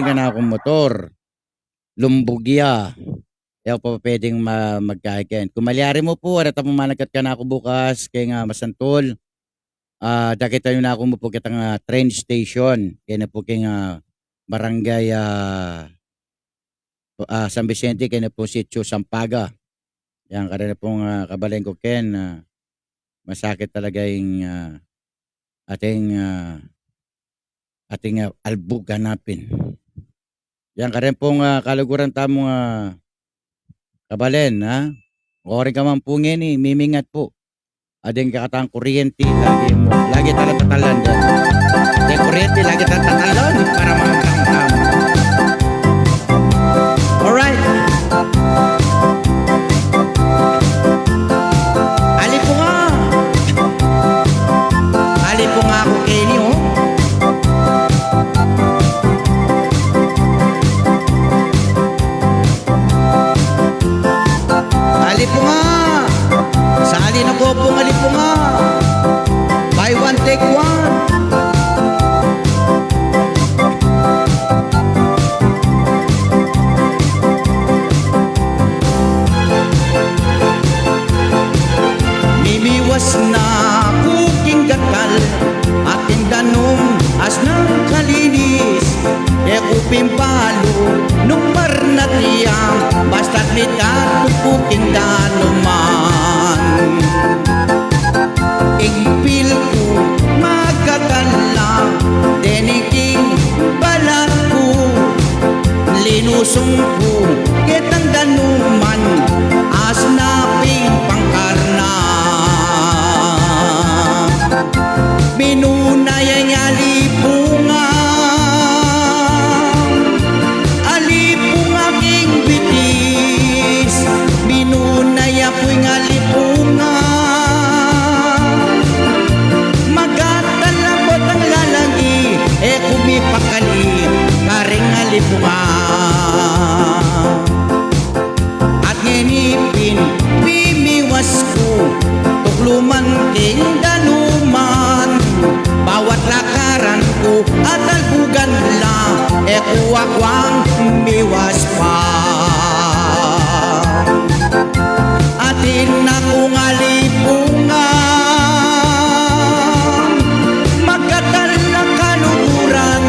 ka na akong motor. Lumbugya. Kaya po pwedeng magkaikin. Kung malyari mo po, arata mo managat ka na ako bukas, kaya nga Masantol. Daki tayo na ako mo po kitang train station. Kaya na po king barangay San Vicente, kaya na po sitio Sampaga. Yan, karena pong kabaleng ko ken, masakit talaga yung ating albug hanapin. Yan, karena pong kaluguran tamong kabalen, ha? Ori ka man po ngayon mimingat po. Ading kakatang kuryente, lagi talatatalan din. Ading kuryente, lagi talatatalan para makakang. Alright. Ali po nga. Ali po nga ako kayo niyo. Ali po nga. Sali na po pong ali po nga. Buy one, take one. Mimiwas na kuking gatal, ating danong as ng kalinis. E kuping palo, nung marnatiyang, basta't litat kuking danuman. Igpil ko magatala, deniking balat ko, linusong ko kitang danuman, as naping pangkarna. Minunay ang alipong aking bitis. Minunay ako'y alipungan. Magatalabot ang lalagi, kumipakali, karing alipungan. At nginipin, bimiwas ko, tukluman king danuman. Bawat lakaran ko at albugan la, kuwakwang miwas pa. Atin akong alipungan, magkatal na kaluguran.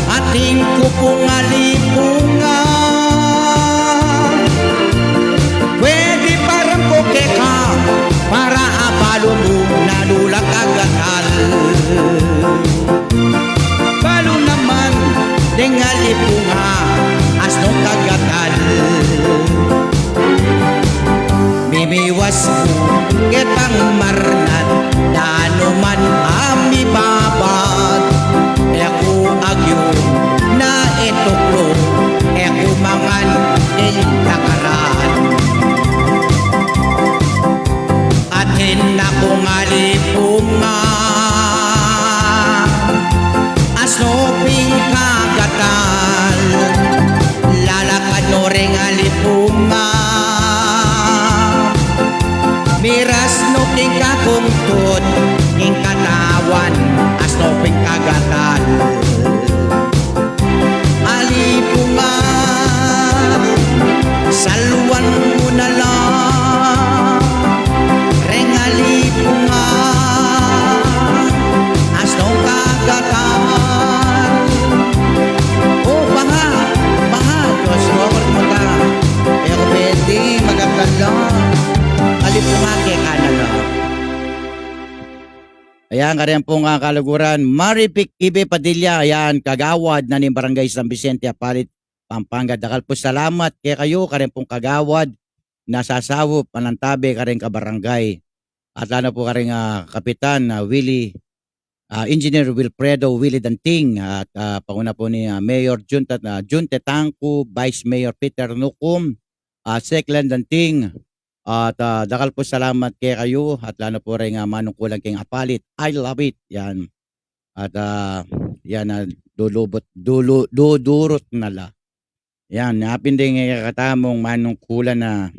Ating kupong alipungan, pwede parang poke ka, para abalo mo nalulag agatal. Balo naman dengali punga as nung kagatal. Mimiwas ko kitang marnat, danuman ami babad. Ako agyo na ituklo, ako mangan ilakaran. Atin akong alipungan, asnoping kagatal. Lalakad no ring alipungan, miras no king kakungtod, king katawan, asnoping kagatal. Alipungan, saluan mo na lang, ring alipungan, asnong kagatal. Oh, baha, Diyos mo ako mga, pero pwede magagala, alipungan kay kanala. Ayan, kariyan pong kaluguran. Maripik Ibe Padilla, ayan, kagawad na ni Barangay San Vicente, Apalit, Pampanga. Dakal po salamat kay kayo, kariyan pong kagawad, nasasawop, panantabi, kariyan kabarangay. At lalo po kariyan Kapitan Willie, Engineer Wilfredo Willie Danting, at panguna po ni Mayor Junte Tangco, Vice Mayor Peter Nukum, Seklan Danting. At dakal po salamat kay kayo at lalo po rin manungkulang king Apalit. I love it. Yan. At yan dudurot na la. Yan, napin din katamong manungkulan na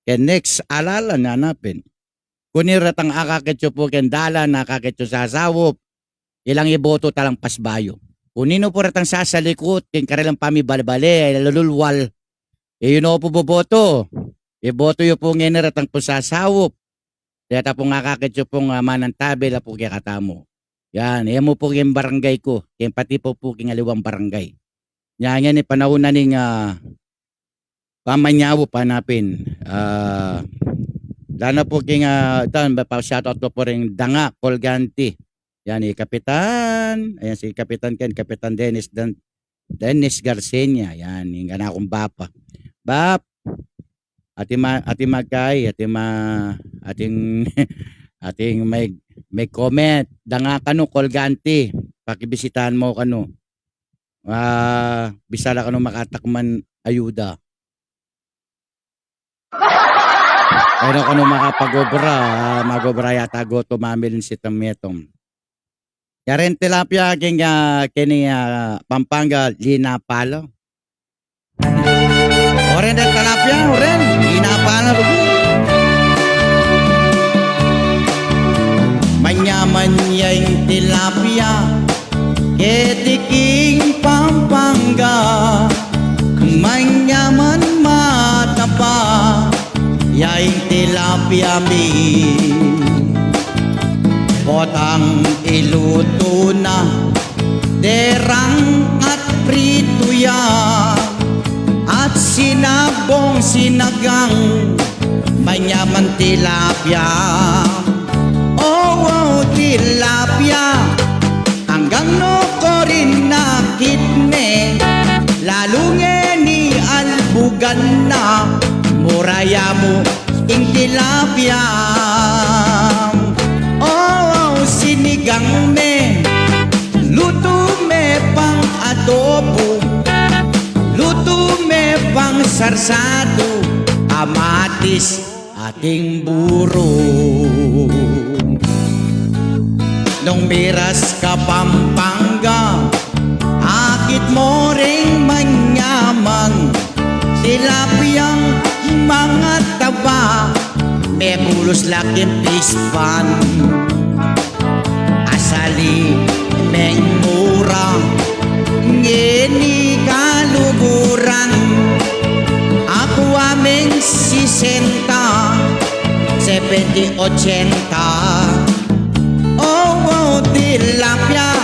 next alala na napin. Kuniratang akakityo po kendala na akakityo sasawop. Ilang iboto talang pasbayo. Kunino po ratang sasalikot king karilang pamibalbale lululwal. Yun po boboto. Iboto yung po ngayon ratang po sasawop. Kaya po nga kakit pong manantabel po kaya katamo. Yan, yan mo po yung barangay ko. Yan pati po king aliwang barangay. Yan panahon na ning pamanyawo panapin. Lalo po king shoutout po rin Danga Colganti. Yan Kapitan. Ayan si Kapitan Kapitan Dennis Garceña. Yan, yung anakong bapa. Bap, ating may comment. Danga kano Colganti. Pakibisitahan mo kano. Bisala kano makatakman ayuda. Pero kano magobra yata go tumamilin si Tametong. Yaren tilapia king kini Pampanga Lina Palo. Oren de tilapia, oren Lina Palo. Manyaman yung tilapia, ketiking Pampanga. Manyaman matapa, yaing tilapia mi. Potang iluto na, derang at prito yan. At sinabong sinagang, manyaman tilapia. Oh, tilapia, hanggang no ko rin nakitne. Lalunge ni albugan na, muraya mo ing tilapia. Sinigang me, luto me pang adobo, luto me pang sarsado, amatis ating buro. Nung miras ka Pampanga, akit mo ring manyaman, tilapiyang mga taba, may bulos laking pispan. Asali meng mura, ngeni kaluguran. Ako aming 60, 70, 80. Oh, tilapia,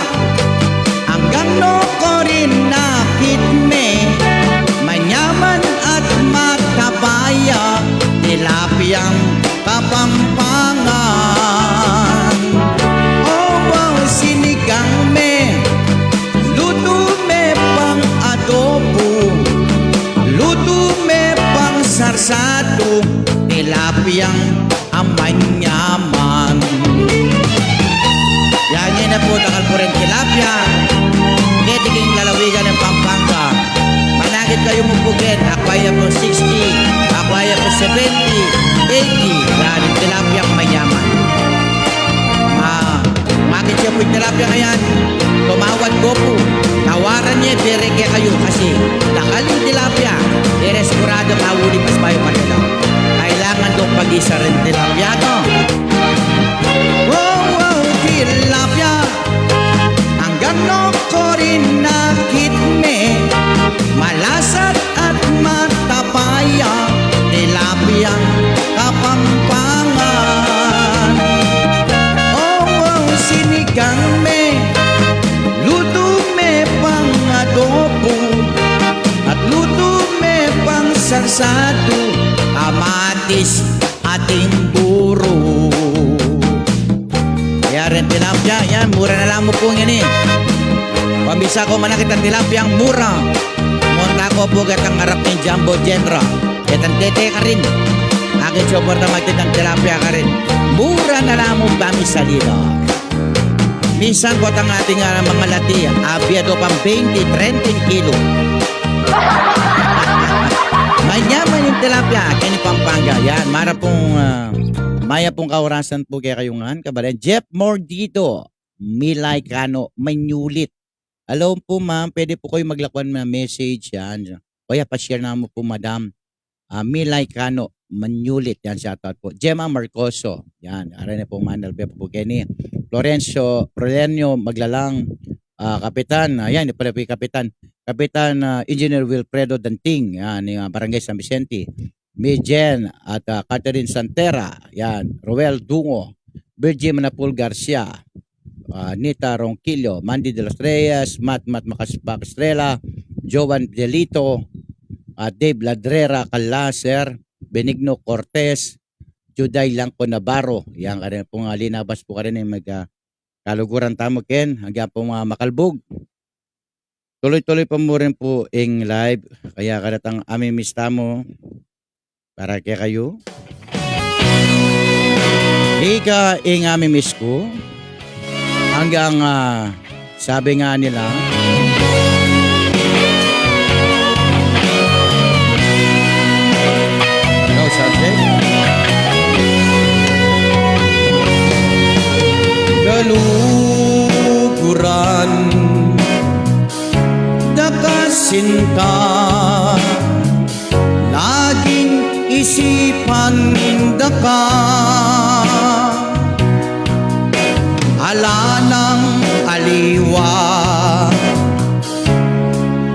hanggang no ko rin nakitme. Manyaman at matabaya, tilapiyang Kapampangan. Sinigang me, luto me pang adobo, luto me pang sarsado, tilapiyang amanyaman. Yan na po, takal po rin tilapia. Ketiking lalawigan ng Pampanga. Manakit kayo mupugin, akwaya po 60, akwaya po 70, 80. Yan, tilapiyang manyaman. Bakit siya po'y tilapia ngayon? Tumawad ko po. Tawaran niya, bereke kayo kasi nakaling tilapia. Ireskurado mahuli pas bayo kanila. Kailangan doon pag-isa rin tilapia, no? Oh, tilapia, hanggang no ko rin nakitme. Malasat at matapaya, tilapiyang Kapampangan. Sinigang me, luto me pang adobo, at luto me pang sarsado, amatis ating buro. Kaya rin tilapia, yan, mura na lang mo po yan eh. Pambisa ko manakit ang tilapia ang mura. Monta ko po gatang harap ng Jumbo General. Gatang tete ka rin. Akin super na magtit ng tilapia ka rin. Mura na lang mo pambisa dito. Minsan po ang ating mga lati, abiyado pang 20-30 kilo. Manyaman yung tilapia, kini Pampanga. Yan, maya pong kaurasan po kaya kayungan. Kabalan, Jeff Mordito, Milay Kano, Manyulit. Hello po ma'am, pwede po kayo maglakwan na message yan. Kaya pa-share na mo po madam. Milay Kano, Manyulit. Yan, shoutout po. Gemma Marcoso. Yan, aray na po manal po kini. Florencio Maglalang, Kapitan, ayan, ito pala po yung Kapitan Engineer Wilfredo Danting, yan, yung Barangay San Vicente. Mijen at Catherine Santera, yan, Roel Dungo, Virgin Manapul Garcia, Nita Ronquillo, Mandy de los Reyes, Matt Macastrela, Jovan Delito, Dave Ladrera Calaser, Benigno Cortez, Juday Langco Navarro, yan kanina pong linabas po kanina yung kaluguran tamo ken, hanggang po mga makalbog. Tuloy-tuloy pa mo rin po ang live, kaya kadatang amimista mo para kay kayo. Ika ing amimiss ko, hanggang sabi nga nila, no subject, kaluguran dakasinta, laging isipan daka, ala ng aliwa,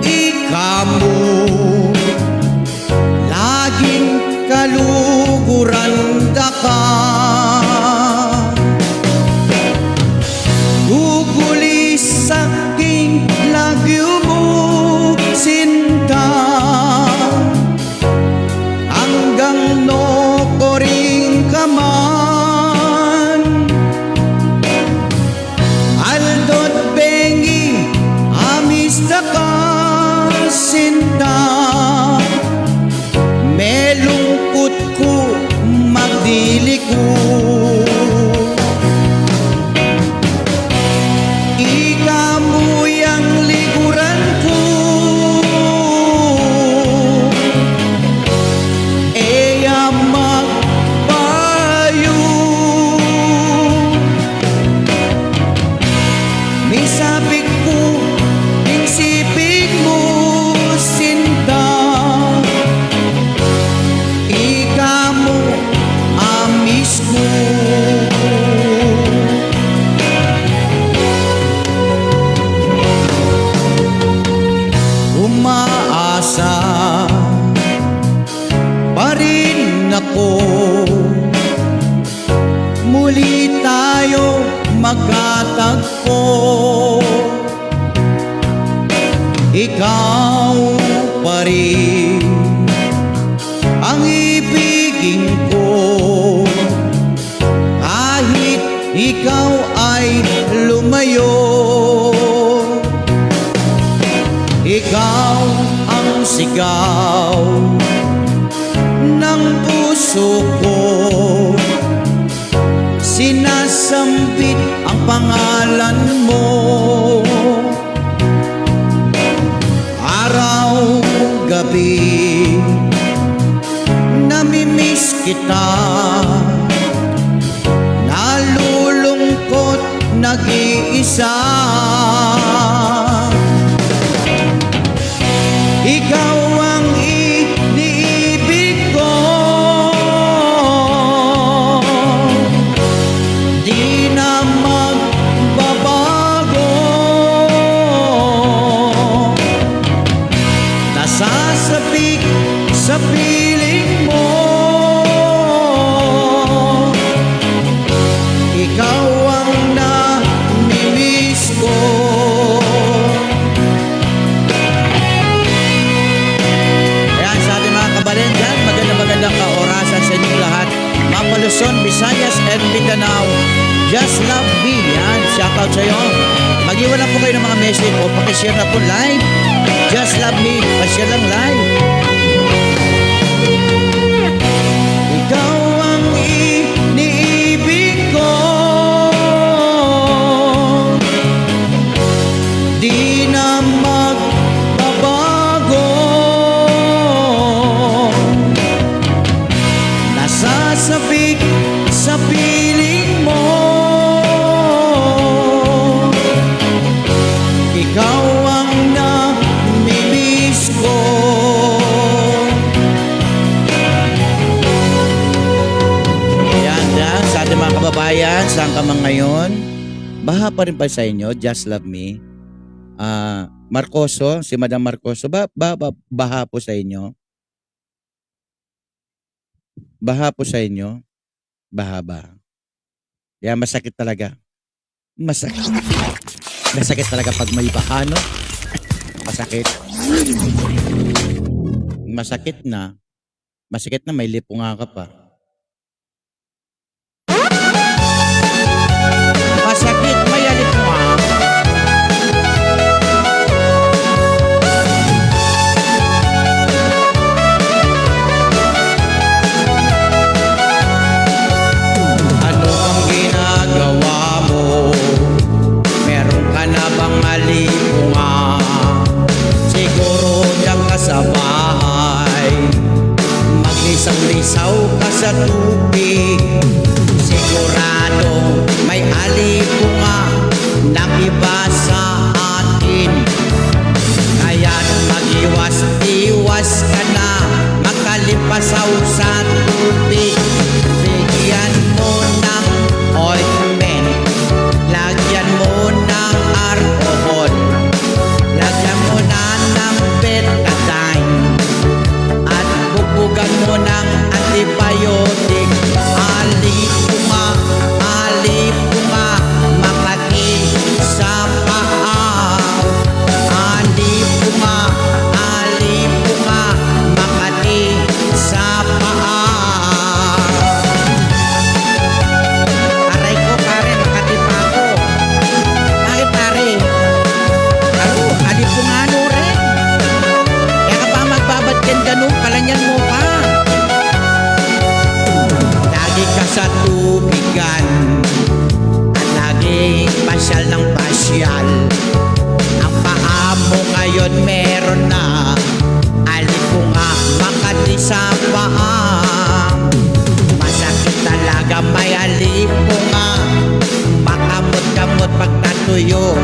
ikamu, laging kaluguran daka, gugulis saking lagyo mo sinta, hanggang no koring kaman, aldot bengi amis daka sinta, melungkot ko magdili ko, ikamu yang liguran ko, eya magpayo, misabik ko ing sipig mo sinta, ikamu amis ko. Umaasa pa rin ako, muli tayo magkatagpo, ikaw pa rin ang ibigin ko, kahit ikaw ay lumayo, ikaw ang sigaw ng puso ko, sinasambit ang pangalan mo, araw gabi namimiss kita, nalulungkot nag-iisa, ikaw ang iniibig ko, di na magbabago, nasasabik sa piling mo, ikaw ang namimiss ko. Ayan sa ating mga kabayan dyan, magandang kaorasan sa inyong lahat, mga Luzon, Visayas, and Mindanao. Just love me, yan, shoutout sa iyo. Mag-iwan lang po kayo ng mga message o pakishare na po live. Just love me, pakishare lang live. Ikaw ang iniibig ko, di na magbabago, nasasabik sa piling mo, ikaw ang namimiss ko. Yan sa ating mga kababayan, saan ka man ngayon, baha pa rin ba sa inyo? Just love me. Marcoso, si Madam Marcoso, baha po sa inyo? Baha po sa inyo? Baha. Kaya masakit talaga. Masakit. Masakit talaga pag may baha, no? Masakit. Masakit na. Masakit na, may lipunga ka pa. Masakit, may lipunga. Ano ang ginagawa mo? Meron ka na bang alipunga? Siguro diyan ka sa bahay, maglisaw-lisaw ka sa tubig. Sigurado may alipunga ng iba sa atin. Kaya't mag-iwas-iwas ka na, makalipasaw sa tubig. Bigyan mo ng ointment, lagyan mo ng alcohol, lagyan mo na ng betadine, at bubugan mo ng antibiotic. Alipunga, makati sa paa. Alipunga, makati sa paa. Aray ko, pare, makati pa ako. Bakit, pare? Ano, alipungano rin. Kaya ka pa magbabad yan ganun, kalanyan mo pa. Lagi ka sa tubigan at lagi pasyal ng pasyal. Ang paa mo ngayon meron na alipunga, makati sa paa. Masakit talaga, may alipunga, makamot-kamot pagkatuyo.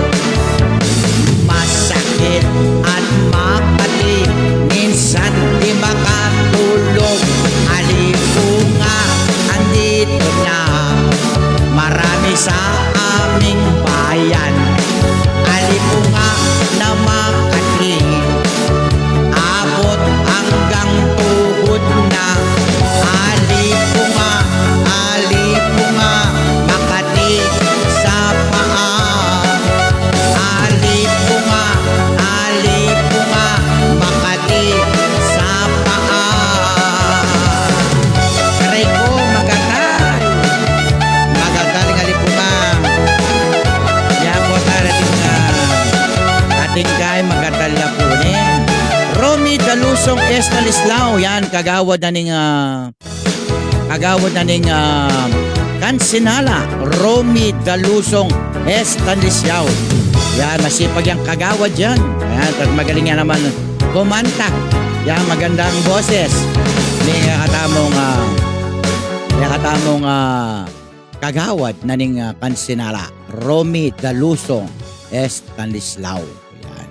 Masakit at makati, minsan di makatulog. Alipunga, andito na, marami sa aming bayan. Alipunga na makati, abot hanggang tuhod na. Alipunga, makati sa paa. Alipunga, makati sa paa. Aray ko, magatal. Magagaling alipunga. Yan po ating kay magatal na po ni Romy Dalusong Estanislao. Yan, kagawad na ning Kansinala. Romy Dalusong Estanislao. Yan, masipag yung kagawad yan. Yan, at magaling yan naman kumanta. Yan, magandang boses. May katamong kagawad na ning Kansinala. Romy Dalusong Estanislao. Yan.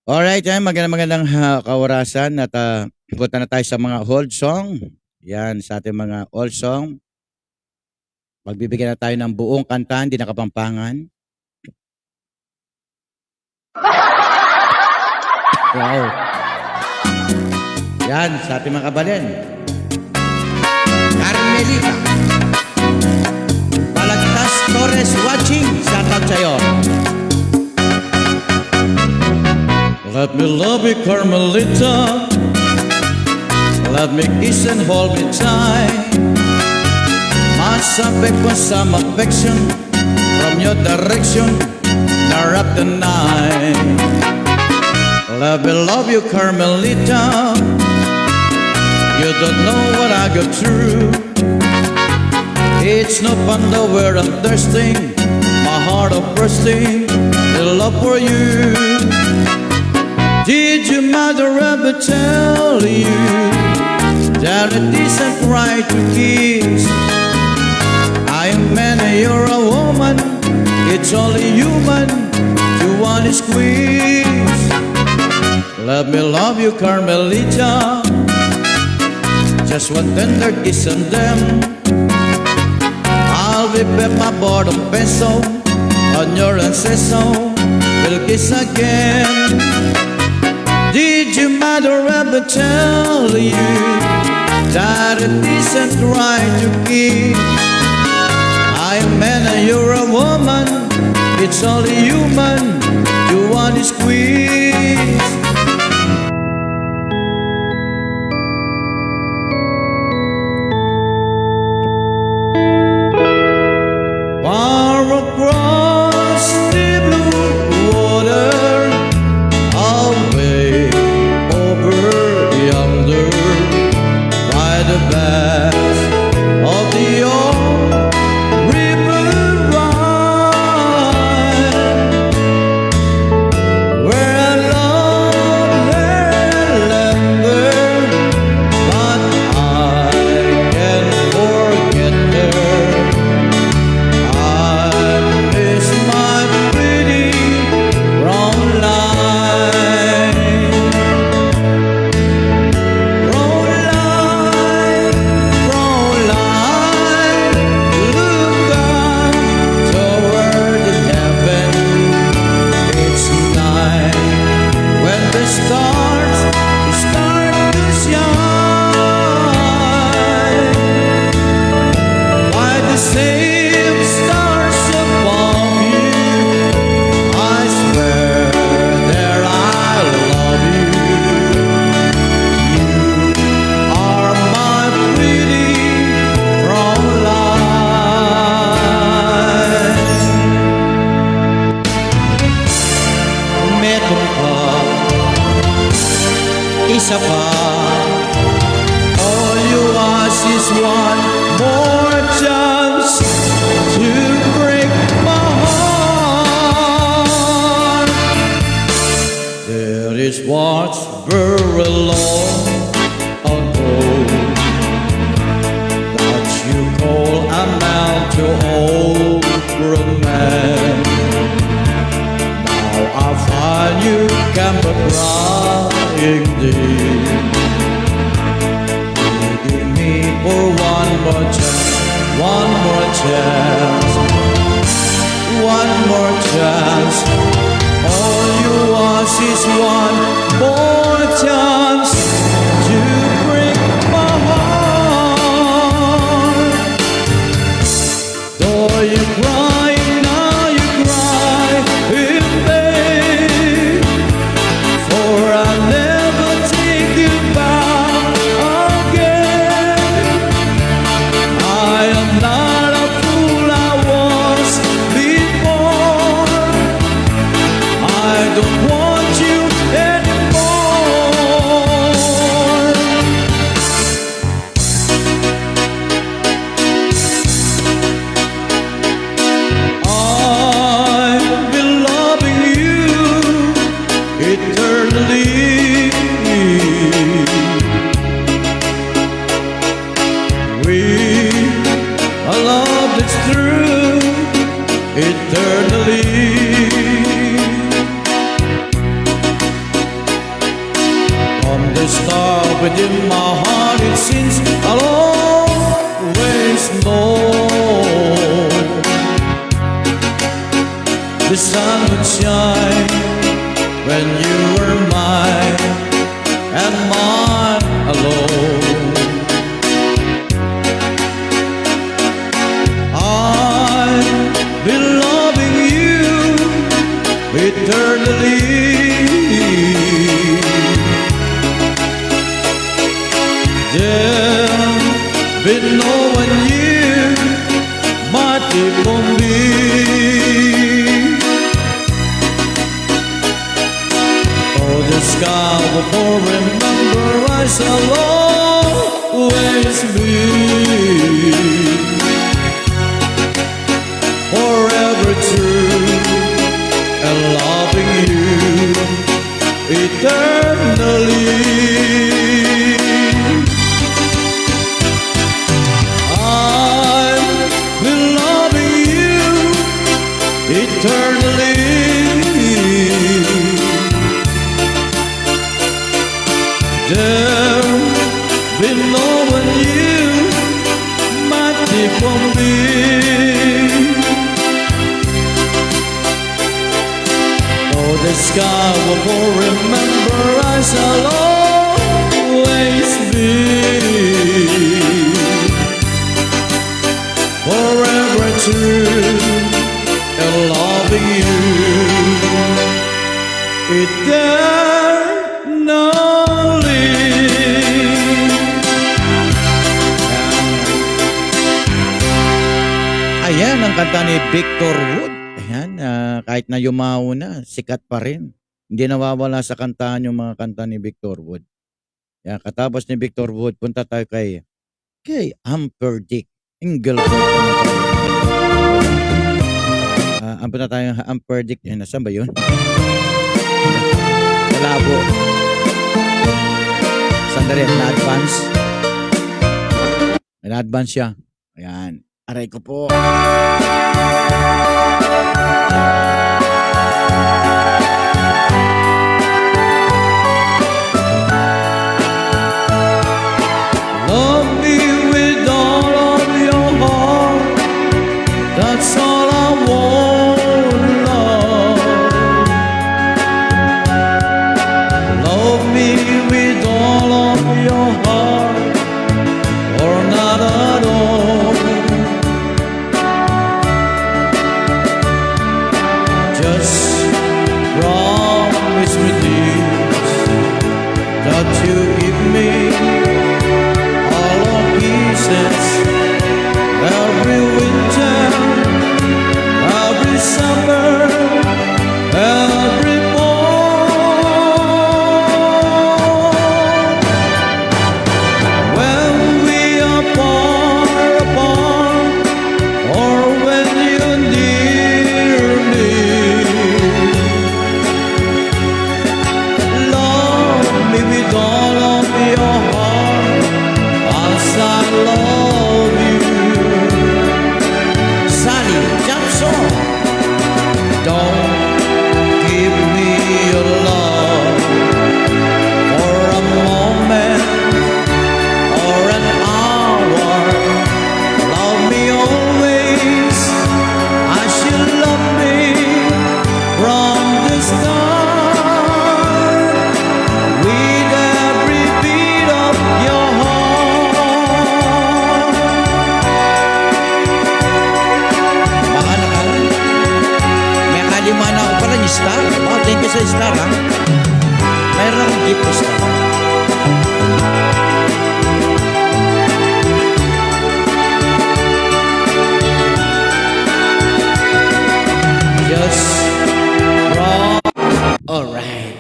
Alright, yan, magandang kaorasan at punta na tayo sa mga old song. Yan, sa ating mga old song. Magbibigyan na tayo ng buong kanta, hindi na kapampangan. Wow. Yan, sa ating mga kabalin. Carmelita. Balagtas Torres watching. Shout out sa'yo. Let me love you, Carmelita. Let me kiss and hold me tight. Masabi ko some affection from your direction, stir up the night. Let me love you, Carmelita. You don't know what I go through. It's no wonder where I'm thirsting, my heart is bursting with love for you. Did your mother ever tell you that it isn't right to kiss? I am man and you're a woman, it's only human to want to squeeze. Let me love you, Carmelita. Just one tender kiss and then I'll be back my bottom pencil on your ancestral. We'll kiss again. Did your mother ever tell you that it isn't right to kiss? I'm a man and you're a woman. It's only human to want to squeeze. Far across the blue water, away over yonder, by the banks of the old river Rhine, where I love her lander, but I can't forget her. I miss my pretty brown line. Brown line, look up toward heaven. It's night when the stars start to shine. By the same stars above you, I swear that I love you. You are my pretty brown line. Meron pa, isa pa. All you ask is one more chance to break my heart. There is what's very long ago that you call a man to over a man. Now I find you can be crying deep. Give me for one more chance, one more chance, one more chance. All you ask is one more chance to break my heart. Though you cry, now you cry in vain, for I'll never take you back again. I am not a fool I was before. I don't want you anymore. I've been loving you eternally. We a love that's true eternally. From the start within my heart it seems I'll always know the sun would shine when you were mine and mine alone. I've been loving you eternally. There's been no one you might even be. Oh, the sky will remember I shall always be. Forever true and loving you eternally. I've been loving you eternally. There's been no one you might take from me. Oh, the sky will remember I as I'll always be, forever true in loving you eternally. Ayan ang kanta ni Victor Wood. Ayan, kahit na yumaon na, sikat pa rin. Hindi nawawala sa kantahan yung mga kanta ni Victor Wood. Ayan, katapos ni Victor Wood, punta tayo kay Amperdick. Ingle. Punta tayo kay Amperdick. Ayan, nasaan ba yun? Kalabo. Sandali, na-advance. Na-advance siya. Ayan. Aray ko po. Love me with all of your heart. That's all I want, love. Love me with all of your heart, or not at all. Just promise me this, that you give me all of kisses every winter, every summer, every fall. When we are far apart, or when you're near me, love me with all of your heart as I love you. Sally Johnson. Don't give me your love for a moment or an hour. Love me always as you love me from the start, with every beat of your heart. Baka may kalima na ako pala ni Star. Oh, thank you sa Star, ha? Mayroon akong gift ni Star. Just from Alright.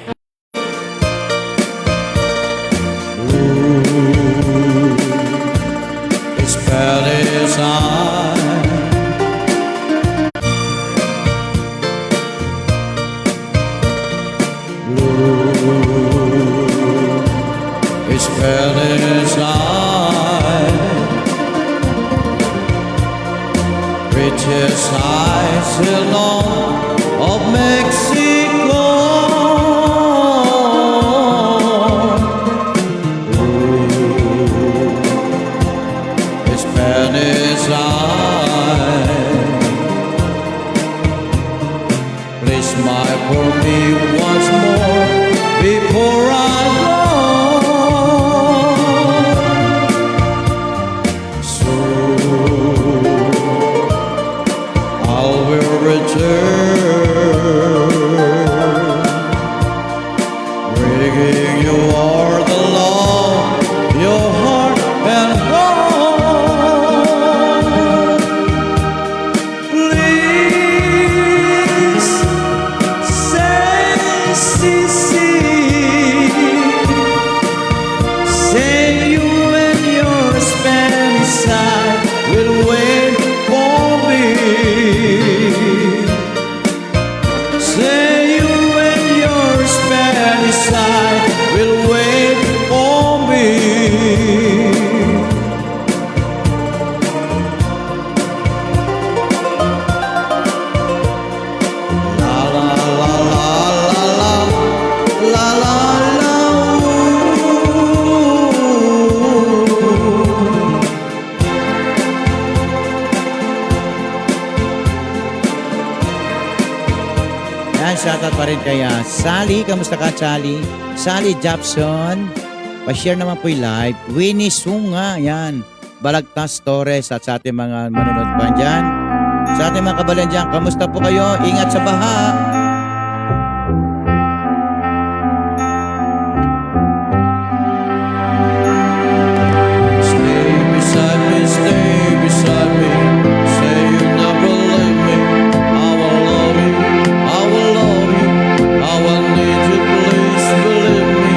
its palace eye. Its palace eye, richest eyes along of Mexico. Its palace eye, please smile for me once more before I go. So I will return, bringing you all the love your heart can hold. Please say Yan, shoutout pa rin kay Sally. Kamusta ka, Sally? Sally Japson. Pa-share naman po yung live. Winnie Sunga. Yan. Balagtas Torres at sa ating mga manunod pa dyan. Sa ating mga kabalan dyan, kamusta po kayo? Ingat sa baha. Stay beside me, stay beside me. Say you never leave me. I will love you, I will love you. I will need you, please believe me.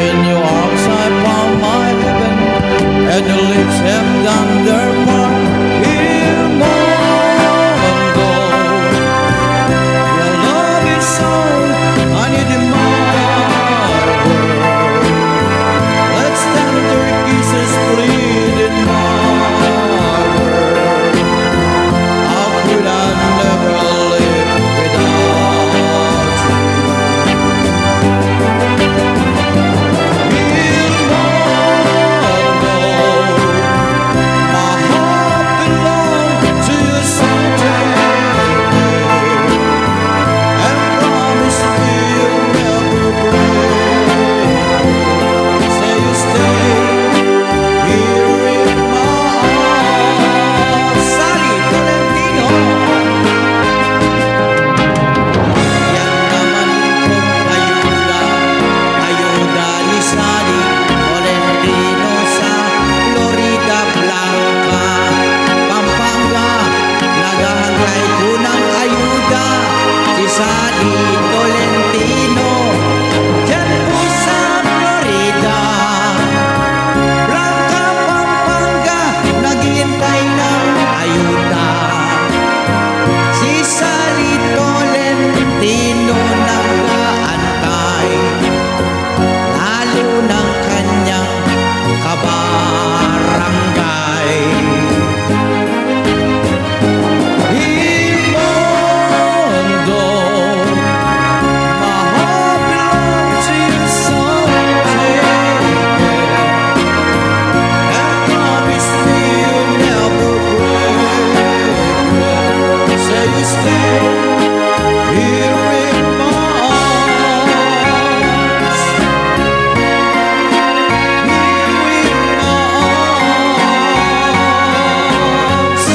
In your arms I found my heaven, and your lips have done their part. Here more and gold. Your love is all I need in my world. Let's tender kisses bleed in my world. How could I never live without you? Here more and gold. My heart belongs to you someday. And promise me you'll never break. Say you stay here in my arms. Sally Tolentino. Yan naman pong ayuda, ayuda ni Sally Tolentino sa Florida Blanca, Pampanga. Naghahangay ko ng ayuda si Sally Tolentino. Diyan po sa Florida Blanca, Pampanga, naghihintay ng ayuda. Si Sally Tolentino nag-aantay, lalo ng kanyang kabarangay. Imondo, my heart belongs to you someday. And promise me you'll never break. Say you stay here in my arms. Here in my arms.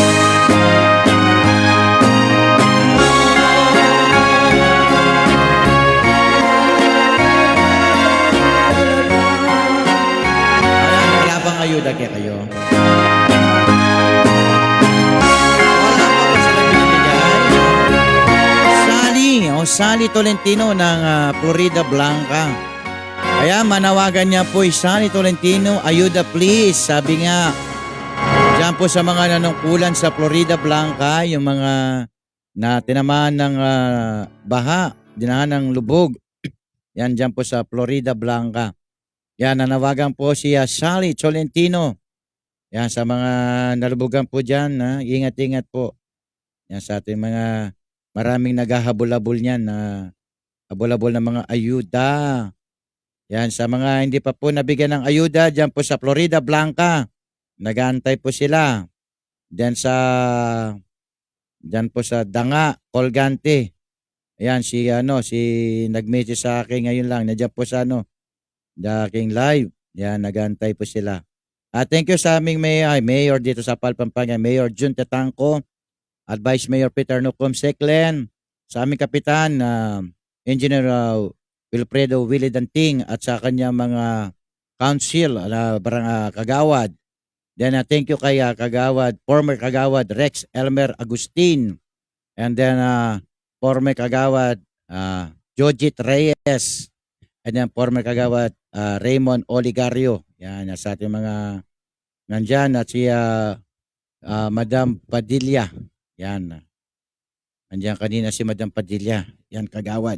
Ayan, wala bang ayuda kaya kayo? Wala pa ba sila binibigay? Sally Tolentino ng Florida Blanca. Kaya manawagan niya po Sally Tolentino, ayuda please. Sabi nga, dyan po sa mga nanungkulan sa Florida Blanca, yung mga na tinamaan ng baha, dinahan ng lubog. Yan dyan po sa Florida Blanca. Yan, nanawagan po si Sally Tolentino. Yan, sa mga nalubugan po dyan, ingat-ingat po. Yan, sa ating mga maraming naghahabol-habol niyan na habol-habol ng mga ayuda. Yan, sa mga hindi pa po nabigyan ng ayuda dyan po sa Florida Blanca, nag-aantay po sila. Dyan po sa Danga, Colgante. Ayan, si nag-message sa akin ngayon lang. Nandiyan po sa aking live. Yan, nag-aantay po sila. Thank you sa aming mayor dito sa Pampanga, Mayor Jun Tetangco, at Vice Mayor Peter Nucom Seclen, sa aming kapitan, Engineer Wilfredo Willie Danting, at sa kanyang mga council, kagawad. Then thank you kay kagawad, former kagawad Rex Elmer Agustin, and then former kagawad Jojit Reyes, and then former kagawad Raymond Oligario. Yan, sa ating mga nandyan, at si Madam Padilla. Yan. Nandiyan kanina si Madam Padilla. Yan, kagawad.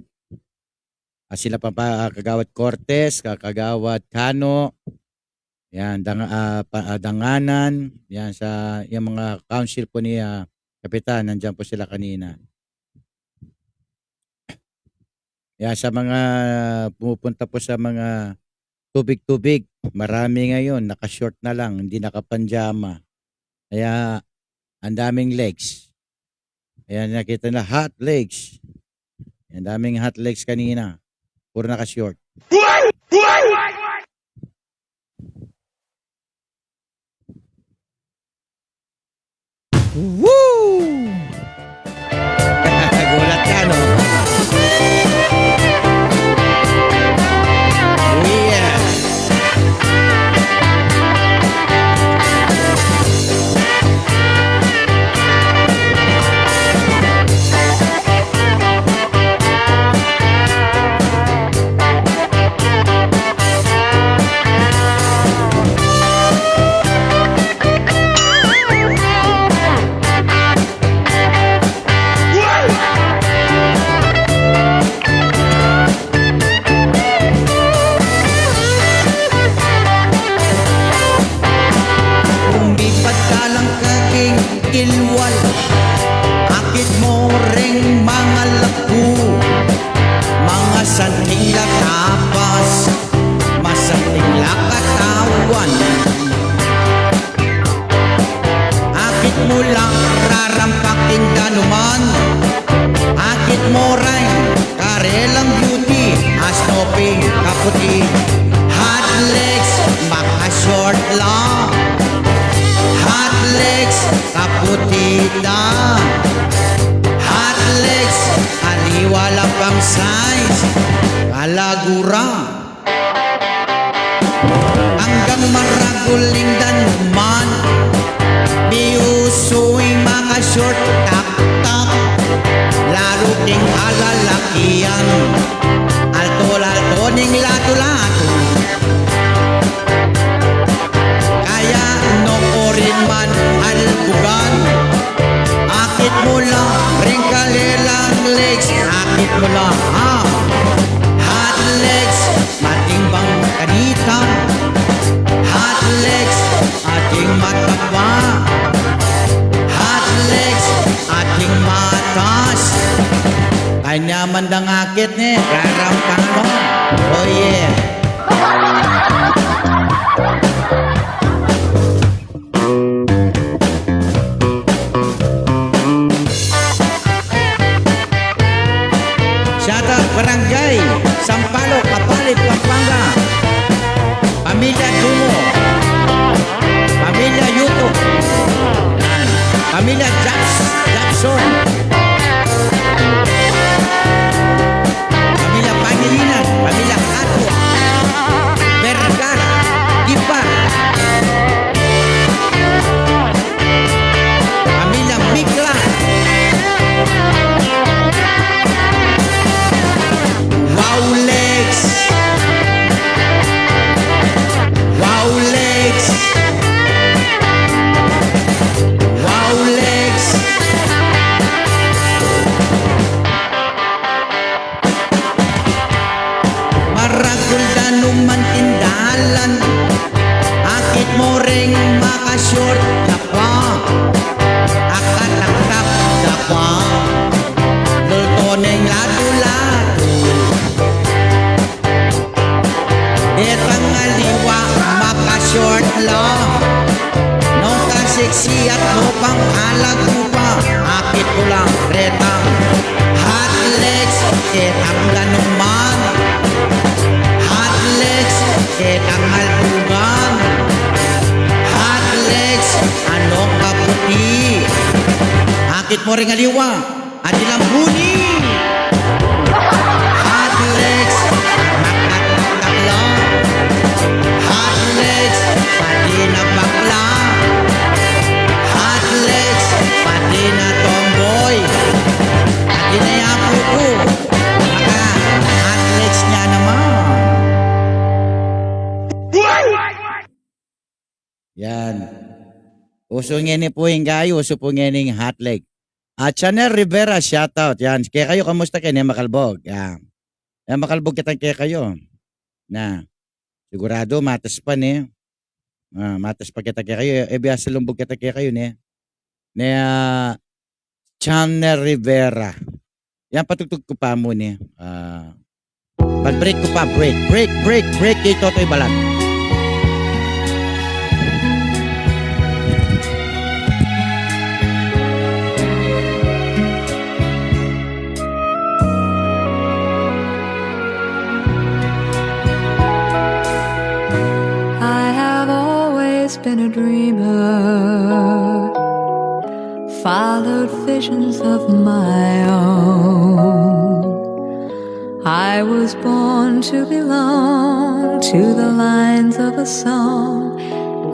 Sila pa kagawad Cortez, kagawad Cano. Yan, Danganan. Yan, sa yung mga council po ni Kapitan. Nandiyan po sila kanina. Yan, sa mga pumupunta po sa mga tubig-tubig. Marami ngayon, naka-short na lang, hindi naka-panjama. Kaya, ang daming legs. Ayan, nakita na hot legs. Ang daming hot legs kanina. Puro naka-short. Woo! Gulat ka, no? Oh, yeah. Lumipat ka lang kaking ilwal, akit mo ring mga laku, mga santing latapas, masanting lakatawan. Akit mo lang rarampaking danuman, akit mo rin karelang beauty, asnoping kaputi. Hot legs, maka-short lang, hot legs, kaputita. Hot legs, aliwala pang size, kalagura. Hanggang maraguling danuman, biusuing mga short tak-tak. Lalo ding alalakian, alto-alto ning lato-lato. Kaya rin man albugan, akit mo lang ring kalilang legs, akit mo lang hot legs, matimbang kanita. Hot legs, ating mataba. Hot legs, ating matas. Kanya mandang akit ni rarampang mo. Oh yeah. Barangay Sampaloc, Kapalit, Pampanga. Pamilya Dungo, Pamilya Yuto, Pamilya Jackson, Pamilya Pangilinan, Pamilya Atwa, Bergar, Gipa, Pamilya Mikla. Wow legs, wow legs, wow legs. Maragul danuman tindalan, akit mo ring maka-short na pa, akataktak na pa, lultoneng lato-lato. Etang aliwa, maka-short lang, nung kasiksi at mupang alag mo pa, akit ko lang retang. Hot legs, etang lanuman. Hot legs, etang albugan. Hot legs, anong kaputi. Akit mo ring aliwa, at ilang huni. Hot legs, makataktak lang. Hot legs, pati na bakla. Hot legs, pati na tomboy. Pati na yapo ko. Maka hot legs niya naman. Yan. Uso ngeni po yung gayo, uso po ngeni hot leg. Chanel Rivera, shoutout. Yan. Kaya kayo, kamusta kayo? Makalbog. Yan. Yan, makalbog kitang kaya kayo. Na. Sigurado, matas pa ni. Matas pa kita kaya kayo. Biasa lumbog kita kaya kayo ni. Chanel Rivera. Yan, patugtog ko pa mo ni. Pag-break ko pa, break. Kay Totoy Balat. followed visions of my own. I was born to belong to the lines of a song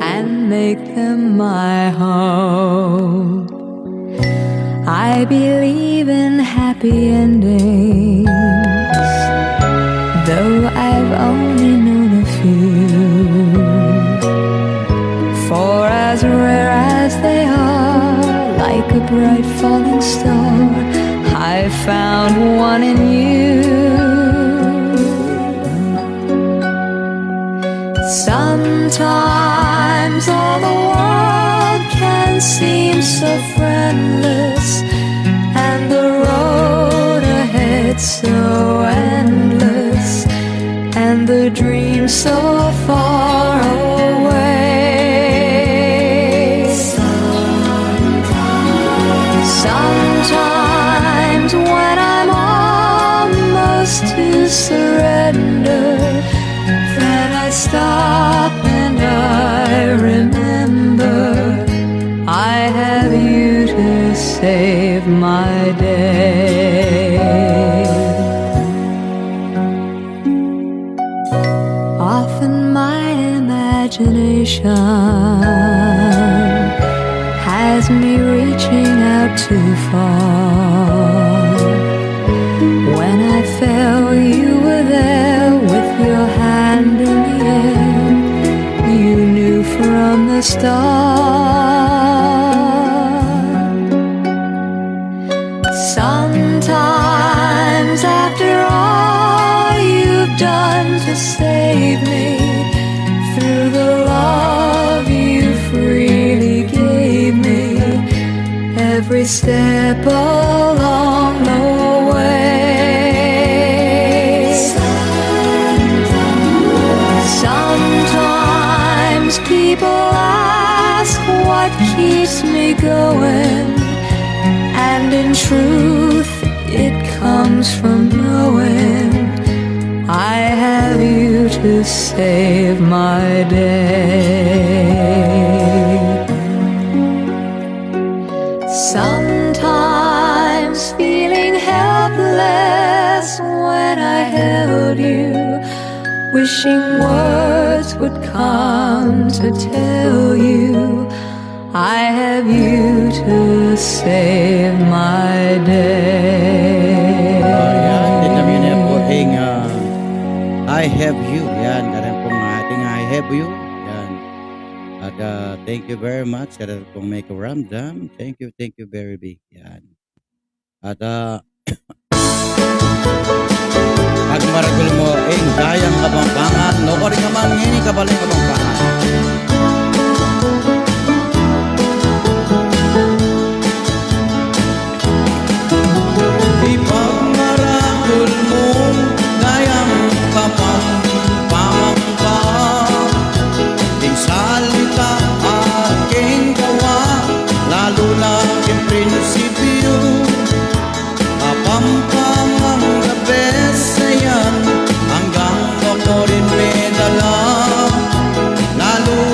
and make them my home. I believe in happy endings, though I've only known a few. For as rare as they are, like a bright falling star, I found one in you. Sometimes all the world can seem so friendless, and the road ahead so endless, and the dream so far away. Sometimes when I'm almost to surrender, then I stop and I remember I have you to save my day. Often my imagination has me reaching out too far. When I fell, you were there with your hand in the air. You knew from the start. Sometimes after all you've done to save me, through the love you freely gave me, every step along the way. Sometimes people ask what keeps me going, and in truth it comes from knowing I have you to save my day. Sometimes feeling helpless when I held you, wishing words would come to tell you I have you to save my day. Yan, din namin yan po ating I have you. Yan, karan pong ating I have you. Yan. At thank you very much. Karan pong may karamdam. Thank you very big. Yan. At pag maragul mo ang dayang kabangpangan, no ko rin naman ngini kabaling kabangpangan. Ipag maragul mo dayang kabangpangan ka, ting salita aking gawa, lalo na yung prinsipyo. Kapampangang gabi sayan, hanggang ako rin may dala, lalo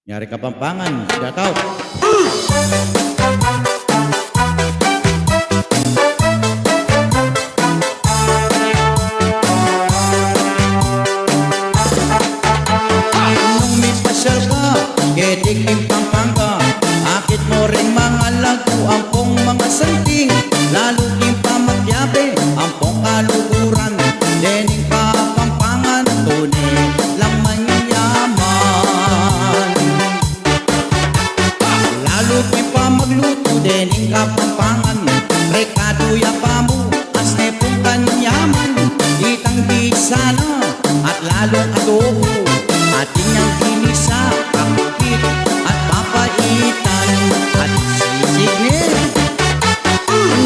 Nyari Kapampangan, shout out. Nung may pasyal ka, ketikim Pampanga, akit mo rin mga lagu, ampong mga santing, lalo king pamatyabe, ampong kaluguran, dening Kapampangan, tunay lang manyaman. Lalo king pamagluto, dening Kapampangan, rekado pa mo, asne pong kanyaman, itang di sana, at lalong adobo, ating ang kinisa, kapit at papaitan at sisignin.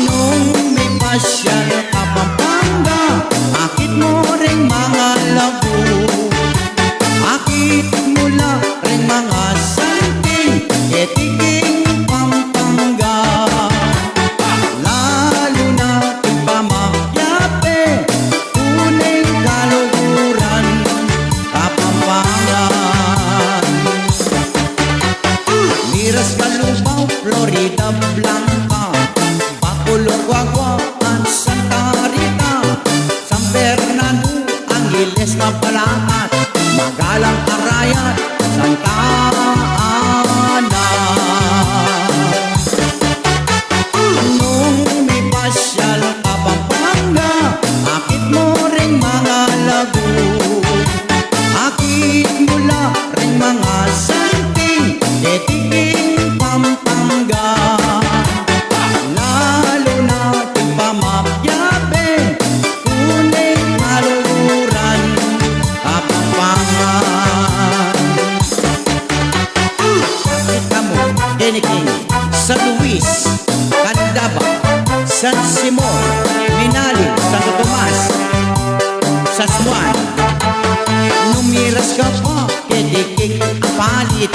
Nung may pasyal ka Pampanga, akit mo ring mga lago, akit mula ring mga santing, etiking Pampanga. Lalo na kung pamakyape, tunay kaluguran, Kapampangan. Miras Calubao, Florida Blanca, Bacolor, Guaguaan, Santa Rita, San Fernando, Angeles, Mapalacat, Magalang, Arayat, Santa Ana. Nung may pasyal ka Pampanga, akit mo ring mga lago, akit mula ring mga santing, etiking Pampanga. Lalo na kung pamakyabe, tunay kaluguran, Kapampangan. Kita mo, Deniking, San Luis, Candaba, San Simon, Minalin, Santo Tomas, Sasmuan. Numiras ka pa, kediking apalit,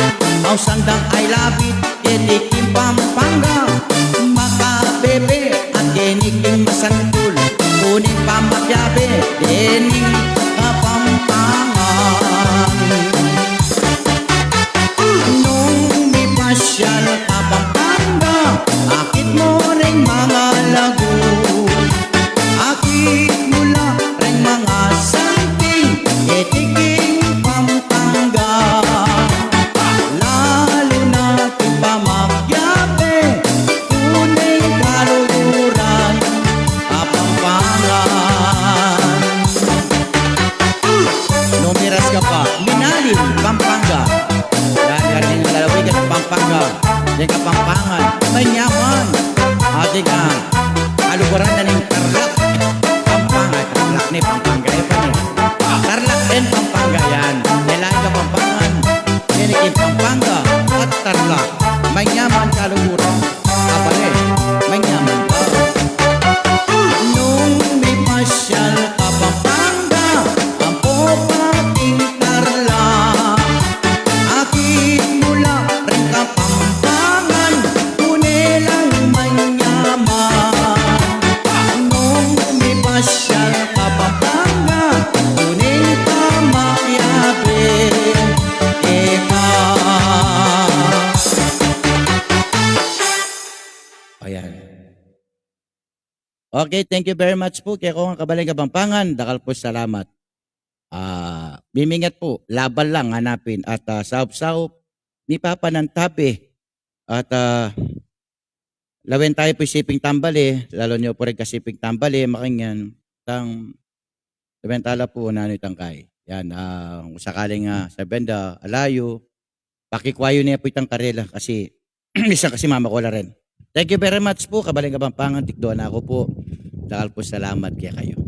au sandang ay labit, kediking Pampanga, makabebe at deniking masandul, kuning pamakyabe, dening Kapampangan. Nung may pasyal ka Pampanga, akit mo ring mga lago, akit mula ring mga santing, etiking Pampanga. Lalo na kung pamakyabe, tunay kaluguran, Kapampangan. Numiras ka pa, Minalin, Pampanga, dahil rin ang lalawigan ng Pampanga, yung Kapampangan, manyaman, ating kaluguran na ng Tarlac, Pampanga, Tarlac ni Pampanga, Tarlac and Pampanga yan, nilahin ka Pampangan, dinikin Pampanga at Tarlac, manyaman kaluguran, kapare, manyaman ka. Nung may pasyal ka Pampanga, ang popating Tarlac, akit mula rin Kapampangan, tunay lang manyaman. Nung may pasyal ka Pampanga, tunay pamakyabe, eka. Ayan. Okay, thank you very much po kaya kung Kabaling Kapampangan, dakal po salamat. Bimingat po, laban lang hanapin at saup-saup ni Papa ng tabi at lawin tayo po siping tambali, lalo niyo po rin kasiping tambali, makingyan, tang lawin po na itang kay. Yan, kung sakaling sa benda, alayo, pakikwayo niya po itang karela kasi isa kasi mama ko na rin. Thank you very much po, Kabaling Kapampangan, tikdoan ako po. Dakal po salamat kaya kayo.